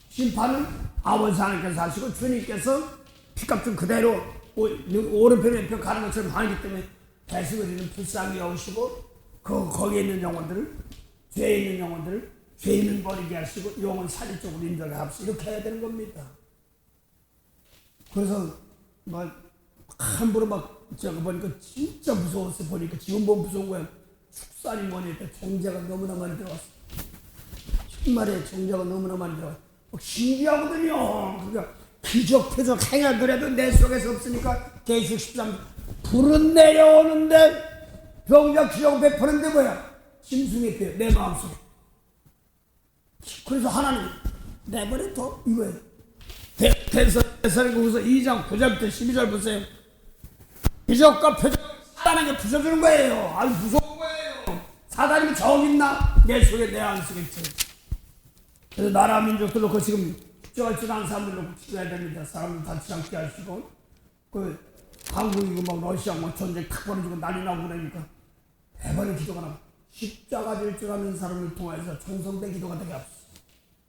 심판은 아버지 하나님께서 하시고 주님께서 피값 좀 그대로 오른편에 벽 가는 것처럼 하기 때문에 대신 우리는 불쌍히 여우시고 거기에 있는 영혼들을 죄에 있는 영혼들을 죄인을 버리게 하시고 영혼 살리 쪽으로 인도를 합시다. 이렇게 해야 되는 겁니다. 그래서 막 함부로 막 저거 보니까 진짜 무서웠어. 보니까 지금 보면 무서운 거야. 축산이 뭐니까 정자가 너무나 많이 들어왔어. 정말에 정자가 너무나 많이 들어왔어. 신기하거든요. 그러니까 기적 표적 행할 그래도 내 속에서 없으니까 계시록 13절 불은 내려오는데 병자 기적 베푸는데 뭐야? 짐승의 뼈 내 마음속에. 그래서 하나님 내버려둬 이거예요. 대사리고서 2장 9절부터 12절 보세요. 기적과 표적 사단에게 부숴주는 거예요. 아주 무서운 거예요. 사단이 정 있나? 내 속에 내 안속에 있죠. 그래서 나라 민족들로 그 지금 축제할 줄 아는 사람들로 축제해야 됩니다. 사람들 다치지 않게 하시고 그 한국이고 막 러시아 막 전쟁 탁 벌어지고 난리 나고 그러니까 대번에 기도가 나고 십자가 될 줄 아는 사람을 통해서 총성된 기도가 되게 없어.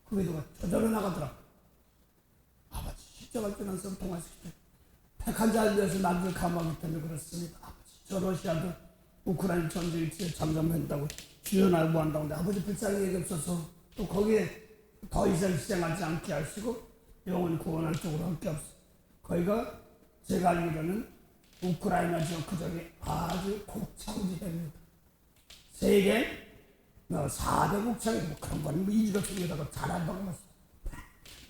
그 기도가 저절로 나가더라. 아버지 십자가 될 줄 아는 사람을 통해서 택한 자를 위해서 남들 감하기 때문에 그렇습니다. 아버지 저 러시아도 우크라이나 전쟁이 잠잠한다고 주연하고 뭐 한다고 하는데 아버지 불쌍히 여기없어서 또 거기에 더 이상 희생하지 않게 하시고 영혼 구원할 쪽으로 함께 없어. 거기가 제가 알기로는 우크라이나 지역 그 쪽이 아주 곡창지대입니다. 세계 4대 곡창이 뭐 그런 거는 뭐 이주도 쪽에다가 잘한다고 말씀.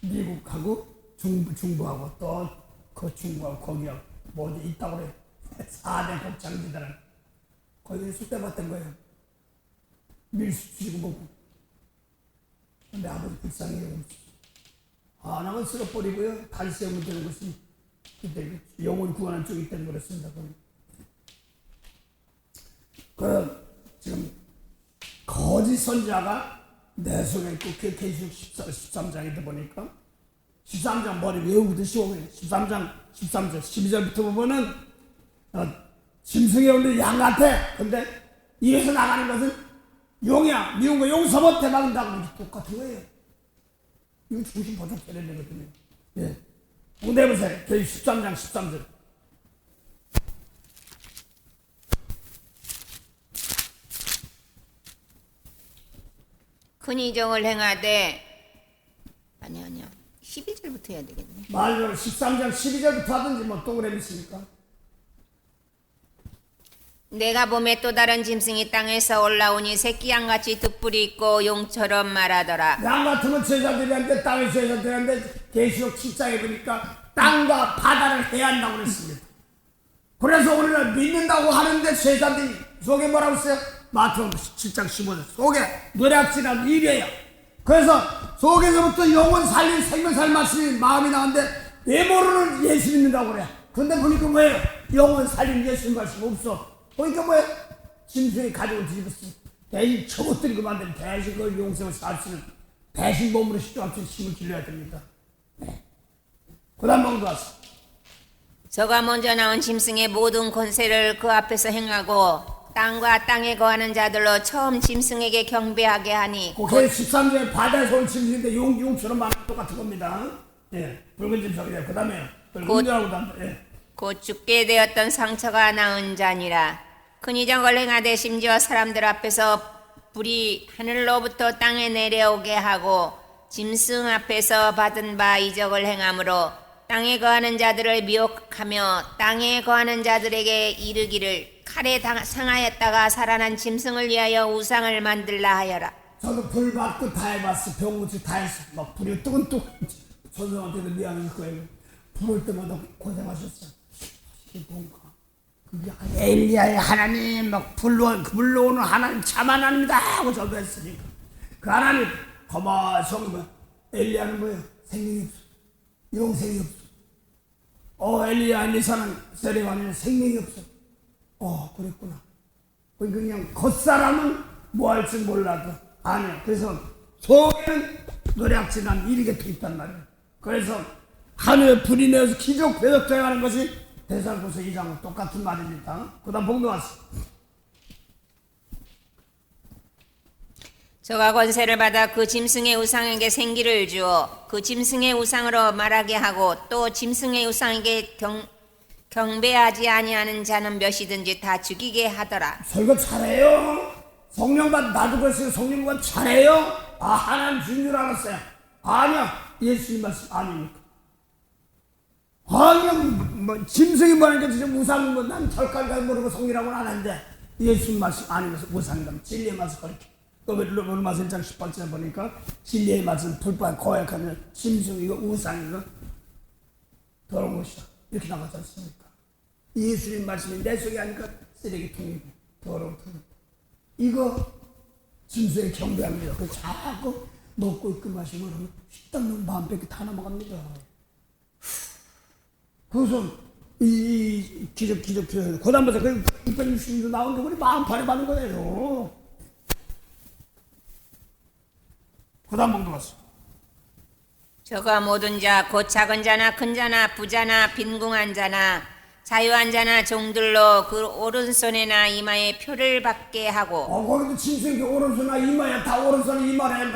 미국하고 중부하고 또 그 중부하고 거기하고 뭐 있다고 그래요. 4대 곡창지대는 거기 쑥대봤던 거예요. 밀수치고 뭐고. 근데 아버지 불쌍히 여겨주시오. 하나만 쓸어버리고요. 달세우면 되는 것은 그때 영혼 구원한 쪽이 때문에 그렇습니다. 지금 거짓 선자가 내 속에 있고 계시록 13장에 보니까 13장 머리 외우듯이 오면 13장 13절 12절부터 보면은 짐승에 올린 양 같아. 근데 입에서 나가는 것은 용이야. 미운 거 용서 못해 막는다고 똑같은 거예요. 이거 중심 보존 해야 되거든요. 예. 내보세요. 저희 13장 13절. 큰 이적을 행하되 아니요 12절부터 해야 되겠네. 말로 13장 12절부터 하든지 뭐 동그라미 있습니까? 내가 봄에 또 다른 짐승이 땅에서 올라오니 새끼 양같이 득불이 있고 용처럼 말하더라. 양 같으면 제자들이한테 땅을 제자들이한테 계시록 7장에 보니까 땅과 바다를 해야 한다고 그랬습니다. 그래서 우리는 믿는다고 하는데 제자들이 속에 뭐라고 했어요? 마태복음 7장 15절 속에 노략질한 입이에요. 그래서 속에서부터 영혼 살린 생명 살 말씀이 마음이 나오는데 외모로는 예수 믿는다고 그래. 근데 보니까 뭐예요? 영혼 살린 예수 말씀 없어. 보니까 뭐예요? 짐승이 가지고 뒤집었습니다. 대신 저것들이 그만두면 대신 그걸 용서를 살 수 있는 대신 몸으로 십자가처럼 힘을 길러야 됩니다. 네. 그 다음 방도 왔어. 저가 먼저 나온 짐승의 모든 권세를 그 앞에서 행하고 땅과 땅에 거하는 자들로 처음 짐승에게 경배하게 하니 그 13절에 바다에서 온 짐승인데 용처럼 많은 똑같은 겁니다. 예, 붉은 짐승이에요. 그 다음에 붉은 자라고도 한다. 예. 곧 죽게 되었던 상처가 나은 자니라. 큰 이적을 행하되 심지어 사람들 앞에서 불이 하늘로부터 땅에 내려오게 하고 짐승 앞에서 받은 바 이적을 행함으로 땅에 거하는 자들을 미혹하며 땅에 거하는 자들에게 이르기를 칼에 상하였다가 살아난 짐승을 위하여 우상을 만들라 하여라. 저도 불 받고 다 해봤어. 병무치 다 했어. 막 불이 뜨끈뜨끈. 선생한테도 미안한 거예요. 불을 때마다 고생하셨어. 이게 뭔가. 그게 엘리야의 하나님, 막 불로 오는 하나님 참 하나님이다 하고 저도 했으니까. 그 하나님, 거마성 뭐 엘리야는 뭐예요? 생명이 없어. 영생이 없어. 엘리야, 엘리사는 세례관에는 생명이 없어. 그랬구나. 그냥 겉사람은 뭐 할지 몰라도 아니야. 그래서 속에는 노략질한 일이 게 있단 말이에요. 그래서 하늘에 불이 내어서 기적 배적 되어가는 것이 대살고서 2장과 똑같은 말입니다. 그 다음 복도 왔어. 저가 권세를 받아 그 짐승의 우상에게 생기를 주어 그 짐승의 우상으로 말하게 하고 또 짐승의 우상에게 경배하지 아니하는 자는 몇이든지 다 죽이게 하더라. 설교 잘해요. 성령받 나도 그랬어요. 성령받 잘해요. 아, 하나님 주인 줄 알았어요. 아니야, 예수님 말씀 아니니까. 아니야, 뭐 짐승이 뭐하니까 진짜 우상 뭐난 절까지 모르고 성이라고는 안 하는데 예수님 말씀 아니면서 우상이라면 진리의 말씀 그렇게. 또 로마서 1장 18절 보니까 진리의 말씀 불법 고약하면 짐승 이거 우상 이거 더러운 것이다 이렇게 나가지 않습니까? 예수님 말씀이 내 속에 하니까 쓰레기통이고 더러운 통. 이거 짐승의 경배합니다. 그 자꾸 먹고 있고 마시고 그러면 식당 마음 뺏기 다 넘어갑니다. 그래서 이 기적 고단부터 그 660도 나온 게 우리 마음판에 받는 거예요. 고단봉도 갔어. 저가 모든 자 곧 작은 자나 큰 자나 부자나 빈궁한 자나 자유한 자나 종들로 그 오른손에나 이마에 표를 받게 하고 거기도 짐승이 오른손이나 이마야 다 오른손 이마야.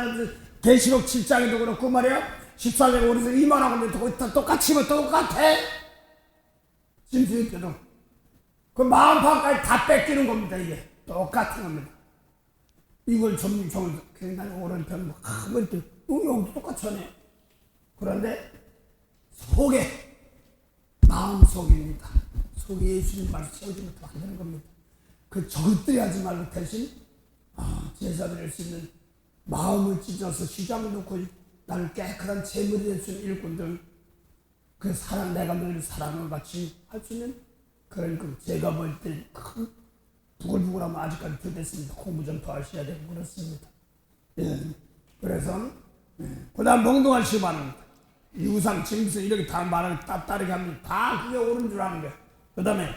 계시록 7장에도 그렇고 말이야. 14장 오른손 이마라고 하면 거기 다 똑같이 뭐 똑같아. 짐승이 때도 그 마음판까지 다 뺏기는 겁니다. 이게 똑같은 겁니다. 이걸 점을 굉장히 오른편 뭐 이렇게 여기도 똑같이 하네. 그런데 속에 마음속입니다. 속에 예수님 말씀 세워지면 안 되는 겁니다. 그 저것들이 하지 말고 대신 제사 드릴 수 있는 마음을 찢어서 시장을 놓고 나를 깨끗한 제물이 될 수 있는 일꾼들 그 사랑 내가 너희를 사랑을 같이 할 수 있는 그런 그 제가 볼 때 큰 부글부글하면 아직까지 더 됐습니다. 공부 좀 더 하셔야 되고 그렇습니다. 예. 그래서 그 다음 몽둥할 시반은 유상, 짐승 이렇게 다 말하는 따르게 하면 다 그게 옳은 줄 아는 거야. 그 다음에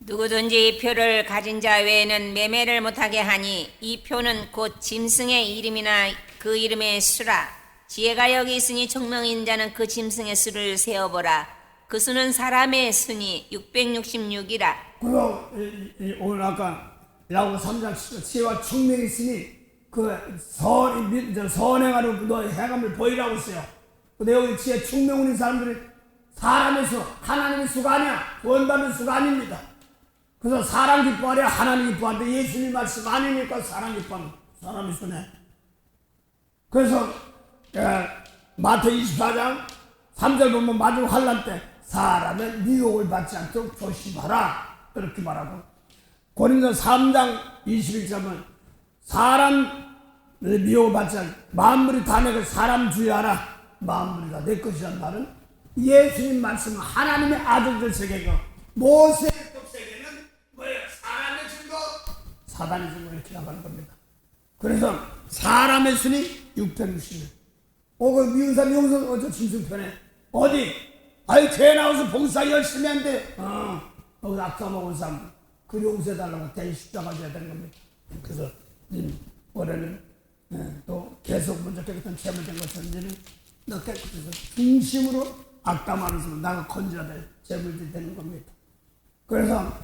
누구든지 이 표를 가진 자 외에는 매매를 못하게 하니 이 표는 곧 짐승의 이름이나 그 이름의 수라. 지혜가 여기 있으니 총명인 자는 그 짐승의 수를 세어보라. 그 수는 사람의 수니 666이라. 그리고 오늘 아까 야고 3장 지혜와 총명이 있으니 그 선행하는 너의 행함을 보이라고 했어요. 근데 여기 지혜 총명 있는 사람들이 사람의 수, 하나님의 수가 아니야. 원받는 수가 아닙니다. 그래서 사람 기뻐하랴 하나님 기뻐하는데 예수님 말씀 아니니까 사람 기뻐하는 사람의 수네. 그래서 마태 24장 3절 보면 마지막 환난 때 사람의 미혹을 받지 않도록 조심하라 이렇게 말하고 고린도 3장 21절은 사람의 미혹을 받지 않고 만물이 다 내 것 사람 주의하라 만물이 다 내 것이란 말은 예수님 말씀은 하나님의 아들들 세계고 모세의 세계는 뭐예요? 사람의 증거 사단의 증거 이렇게 나가는 겁니다. 그래서 사람의 순이 660일 그 미운 사람 여기서 짐승편에 어디? 아이 교회 나와서 봉사 열심히 한대 거기서 악사 먹은 사람 그 용서해달라고 대신 십자가 져야 되는 겁니다. 그래서 올해는 또 계속 먼저 깨끗한 재물된 것처럼 이제는 너 깨끗해서 중심으로 악담하는 사람 나가 건져야 될 재물들이 되는 겁니다. 그래서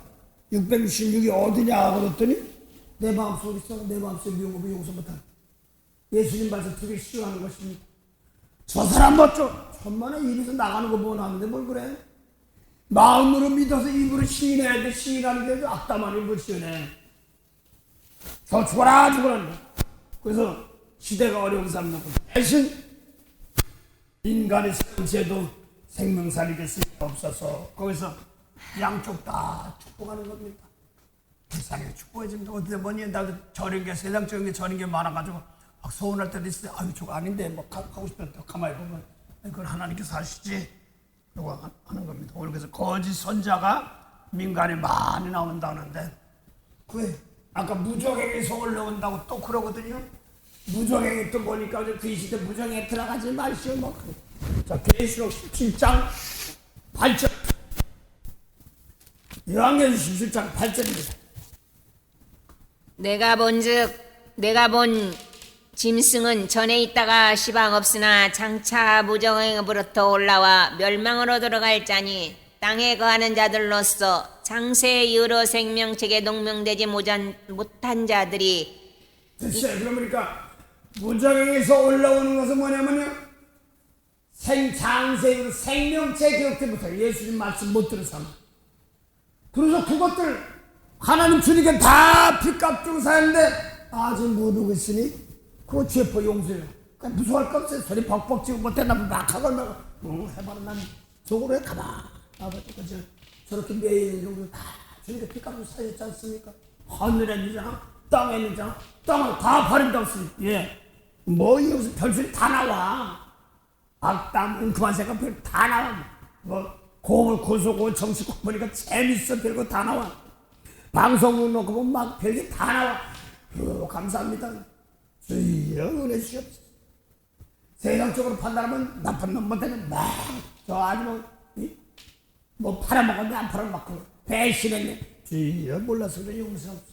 666이 어디냐 그랬더니 내 마음속에 있어. 내 마음속에 미움을 용서 못하는 예수님 말씀 되게 싫어하는 것입니다. 저 사람 멋져. 천만에 입에서 나가는 거 보고 나는데 뭘 그래? 마음으로 믿어서 입으로 시인해야 돼. 시인하는 게 악담하는 입으로 시인해. 저 죽어라 죽어라. 그래서 시대가 어려운 사람들 대신 인간의 생제도 생명살리게 쓸 수 없어서 거기서 양쪽 다 축복하는 겁니다. 세상에 축복해집니다. 어떻게 뭐니 나도 저런 게 세상적인 게 저런 게 많아가지고 막 서운할 때도 있어요. 아유 저거 아닌데 뭐 가고 싶을 때 가만히 보면 그걸 하나님께서 하시지 이거 하는 겁니다. 오늘 그래서 거짓 선자가 민간에 많이 나온다는데 그게 아까 무적에게 속을 넣은다고 또 그러거든요. 무적에게 또 보니까 그 이 시대 무적에 들어가지 마시오 뭐. 자 계시록 17장 8절 요한계시록 17장 8절입니다. 내가 본 짐승은 전에 있다가 시방 없으나 장차 무정행으로부터 올라와 멸망으로 들어갈 자니 땅에 거하는 자들로서 장세의 이후로 생명책에 농명되지 못한 자들이 글쎄, 그러니까 무적에서 올라오는 것은 뭐냐면요, 장세로 생명체 기록 때부터 예수님 말씀 못 들은 사람. 그래서 그것들 하나님 주님께 다 빚값 주고 사는데 아직 모르고 있으니 그거 죄포 용서해요. 그러니까 무서워할 거 없어요. 소리 벅벅 지고 못했나면 막 하고 해봐라. 난 속으로 가봐. 저렇게 매일 정도 다 주님께 빚값 주고 사셨지 않습니까? 하늘에 있잖아, 땅에 있잖아, 땅을 다 버린다고 쓰니, 예. 뭐 여기서 별소리 다 나와. 악담, 그만 생각 별 다 나와. 뭐 고물 고소고 정치고 보니까 재밌어 별거 다 나와. 방송국 놓고 보면 막 별게 다 나와. 감사합니다. 주여 은혜 주시옵소서. 세상적으로 판단하면 나쁜 놈 못하면 막저 아니면 뭐 팔아먹었네 안 팔아먹고 배신했네. 주여 몰라서 그래 용서없어.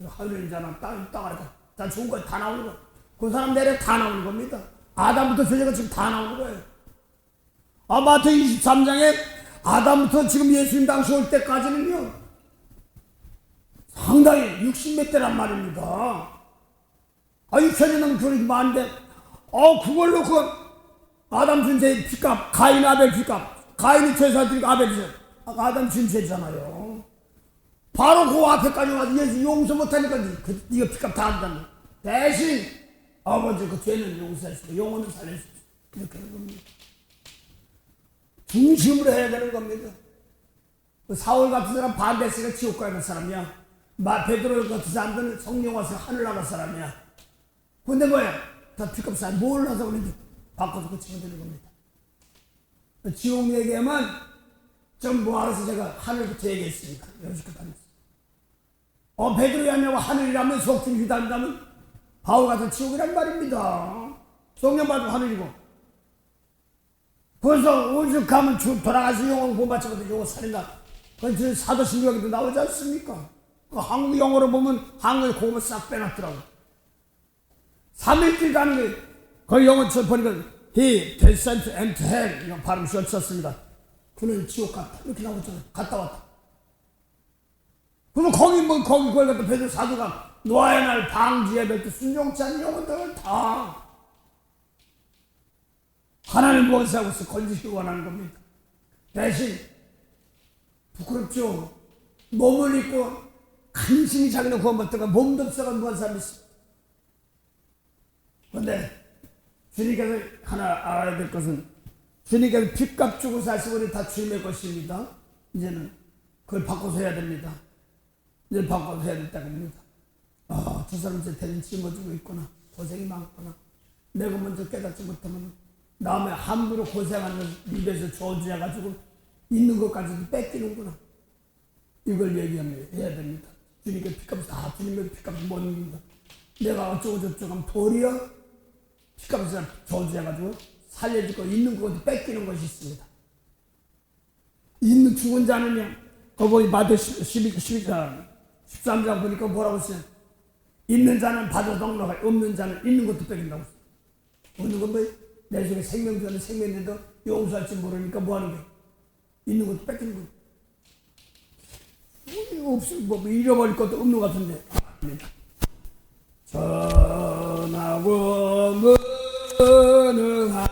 하늘이잖아 땅 아래가 다 좋은 거 다 나오는 거. 그 사람 내려 다 나오는 겁니다. 아담부터 죄가 지금 다 나오는 거예요. 마태 23장에 아담부터 지금 예수님 당시 올 때까지는요 상당히 60몇 대란 말입니다. 6천여 명 그렇게 많은데 그걸로 아담 준 죄 빚값, 가인 아벨 빚값, 가인이 제사 드리고 아벨이 아담 준 죄잖아요. 바로 그 앞에까지 와서 예수 용서 못하니까 이거 빚값 다 한다는. 대신 아버지 그 죄는 용서할 수 있고 영혼을 살릴 수 있고 이렇게 하는 겁니다. 중심으로 해야 되는 겁니다. 사울 같은 사람 반대했으니까 지옥 가는 사람이야. 베드로 같은 사람들은 성령 와서 하늘 나갈 사람이야. 근데 뭐야? 다 빚값 사람 몰라서 그런지 바꿔서 고치면 되는 겁니다. 지옥 얘기하면 좀 모아서 제가 하늘부터 얘기했으니까 여기까지 다녔어요. 베드로이 아니라고 하늘이라면 속팀 휘달린다면 바울 같은 지옥이란 말입니다. 성령 받고 하늘이고. 그래서 어디서 가면 돌아가서 영혼 본받지거든 영혼 살인다. 그건 사도신경에도 나오지 않습니까? 한국 영어로 보면 한국의 고음을 싹 빼놨더라고. 3일길 가는 게 그 영어 보니까 He descended into hell 이런 발음 썼습니다. 그는 지옥 갔다 이렇게 나오잖아. 갔다 왔다. 그럼 거기 그걸 갖다 베드로 사도가 노아의 날 방주에 뵐 때 순종치 않은 영혼들을 다 하나님 모세하고 건지시기 원하는 겁니다. 대신 부끄럽죠. 몸을 입고 간신히 자기는 구원 받다가 몸도 없어가 무한 사람이 있습니다. 그런데 주님께서 하나 알아야 될 것은 주님께서 빚값 주고 사신 분이 다 주님의 것입니다. 이제는 그걸 바꿔서 해야 됩니다. 이제 바꿔서 해야 될 때가 됩니다. 저 사람 이제 대신 짊어지고 있구나. 고생이 많구나. 내가 먼저 깨닫지 못하면 남의 함부로 고생하는 걸 입에서 저주해가지고 있는 것까지도 뺏기는구나. 이걸 얘기하면 해야 됩니다. 주님께 빚값 다 주님의 빚값 못 입니다. 내가 어쩌고저쩌고 하면 도리어 빚값을 저주해가지고 살려줄 거 있는 것도 뺏기는 것이 있습니다. 있는 죽은 자는요. 거기 마태 13장 보니까 뭐라고 써요? 있는 자는 받아 넉넉하게 없는 자는 있는 것도 뺏긴다고 써요. 없는 건 뭐예요? 내 속에 생명 주는 생명인데도 용서할지 모르니까 뭐 하는 거예요? 있는 것도 뺏기는 거예요. 없으면 뭐 잃어버릴 것도 없는 것 같은데. 전하고 무능한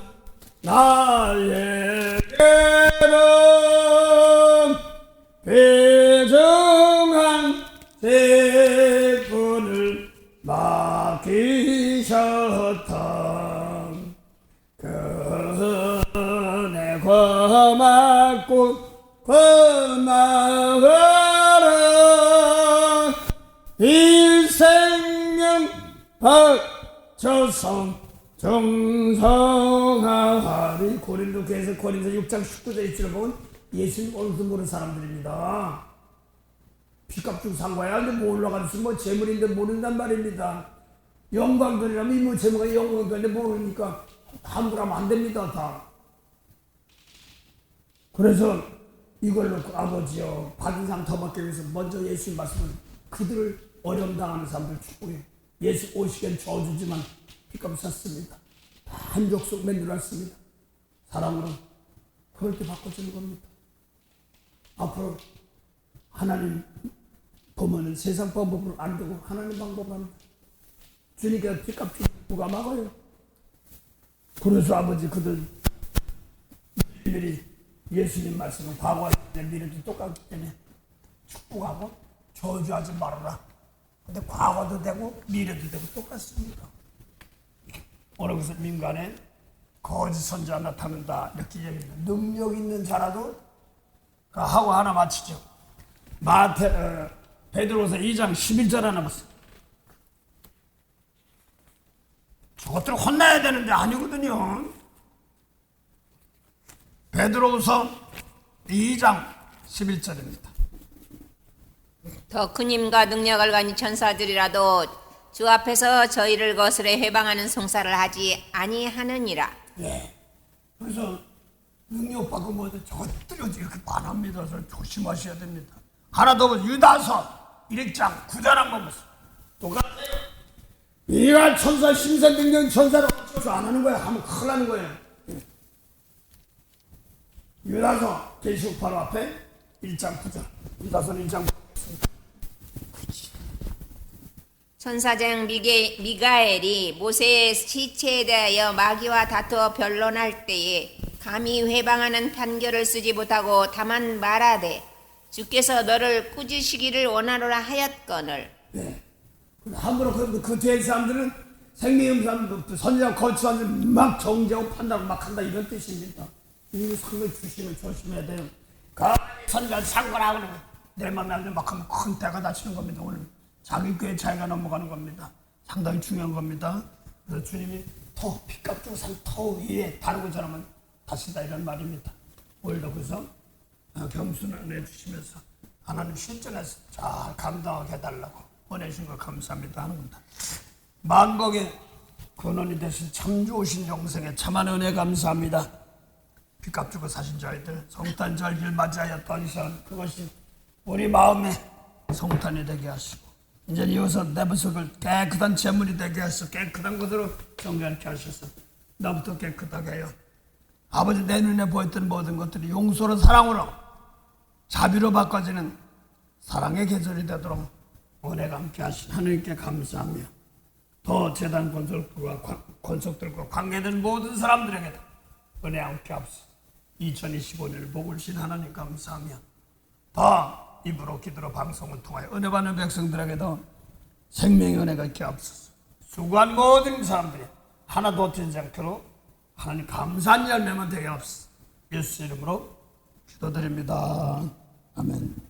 나에게는 배정한 세분을 맡기셨다. 그네 고맙고 고마워라. 이 생명 바쳐서 정성하리. 고린도교에서 고린도 6장 19절 20절을 보면 예수님 얼굴도 모르는 사람들입니다. 빚값 주고 산 거야. 근데 뭐 올라가서 뭐 재물인데 모른단 말입니다. 영광들이라면 이뭐 재물가 영광들인데 모르니까 함부로 하면 안 됩니다. 다. 그래서 이걸 놓고 아버지여 받은 상 더 받기 위해서 먼저 예수님 말씀은 그들을 어려움 당하는 사람들 축복해. 예수 오시기엔 저주지만 빚값 샀습니다. 한 족속 만들었습니다. 사랑으로 그렇게 바꿔주는 겁니다. 앞으로 하나님 보면은 세상 방법을 안 되고 하나님 방법을 합니다. 주님께서 빚값 주고 누가 막아요? 그래서 아버지 그들 미리 예수님 말씀은 과거와 미래도 똑같기 때문에 축복하고 저주하지 말아라. 근데 과거도 되고 미래도 되고 똑같습니다. 어느 것을 민간에 거짓 선지자 나타난다 이렇게 얘기합니다. 능력 있는 자라도 하고 하나 마치죠. 베드로서 2장 11절 하나 봤어요. 저것들 혼나야 되는데 아니거든요. 베드로서 2장 11절입니다. 더 큰 힘과 능력을 가진 천사들이라도 주 앞에서 저희를 거스레 회방하는 송사를 하지 아니하느니라. 네. 그래서 능력받고 뭐든 저것들이 이렇게 반합니다. 그래서 조심하셔야 됩니다. 하나 더 보세요. 유다서 1장 9절 한번 보세요. 똑같아요. 이가 천사 심사 능력 천사를 어쩌서 안 하는 거야. 하면 큰일 나는 거예요. 유다서 계시록 바로 앞에 1장 9절. 유다서는 1장 9절. 천사장 미가엘이 모세의 시체에 대하여 마귀와 다투어 변론할 때에 감히 회방하는 판결을 쓰지 못하고 다만 말하되 주께서 너를 꾸짖으시기를 원하노라 하였거늘. 네. 함부로 그 뒤에 사람들은 생명의 사람들, 선지자 거치하는 막 정죄하고 판단하고 막 한다 이런 뜻입니다. 이 상을 주시면 조심해야 돼요. 선지자 상관하고 내 맘에 안 들면 막 하면 큰 대가 다치는 겁니다. 오늘 자기 꾀에 자기가 넘어가는 겁니다. 상당히 중요한 겁니다. 그래서 주님이 핏값 주고 산 터 위에 다루고 자라면 다시다 이런 말입니다. 오히려 그래서 겸손을 내주시면서 하나님 실전에서 잘 감당하게 해달라고 보내신 걸 감사합니다 하는 겁니다. 만국의 근원이 되신 참 좋으신 영생에 참한 은혜 감사합니다. 빚값 주고 사신 저희들 성탄 절기를 맞이하여 더 이상 그것이 우리 마음에 성탄이 되게 하시고 이제 이어서 내 모습을 깨끗한 재물이 되게 하셔서 깨끗한 것으로 정결케 하셔서 나부터 깨끗하게 해요. 아버지 내 눈에 보였던 모든 것들이 용서로 사랑으로 자비로 바꿔지는 사랑의 계절이 되도록 은혜가 함께 하신 하나님께 감사하며 더 재단 권속들과 관계된 모든 사람들에게도 은혜 함께 하옵소서. 2025년을 복을 신 하나님 감사하며 더 입으로 기도로 방송을 통하여 은혜 받는 백성들에게도 생명의 은혜가 있게 하옵소서. 수고한 모든 사람들이 하나도 어찌지 않도록 하나님 감사한 열매만 되게 하옵소서. 예수 이름으로 기도드립니다. 아멘.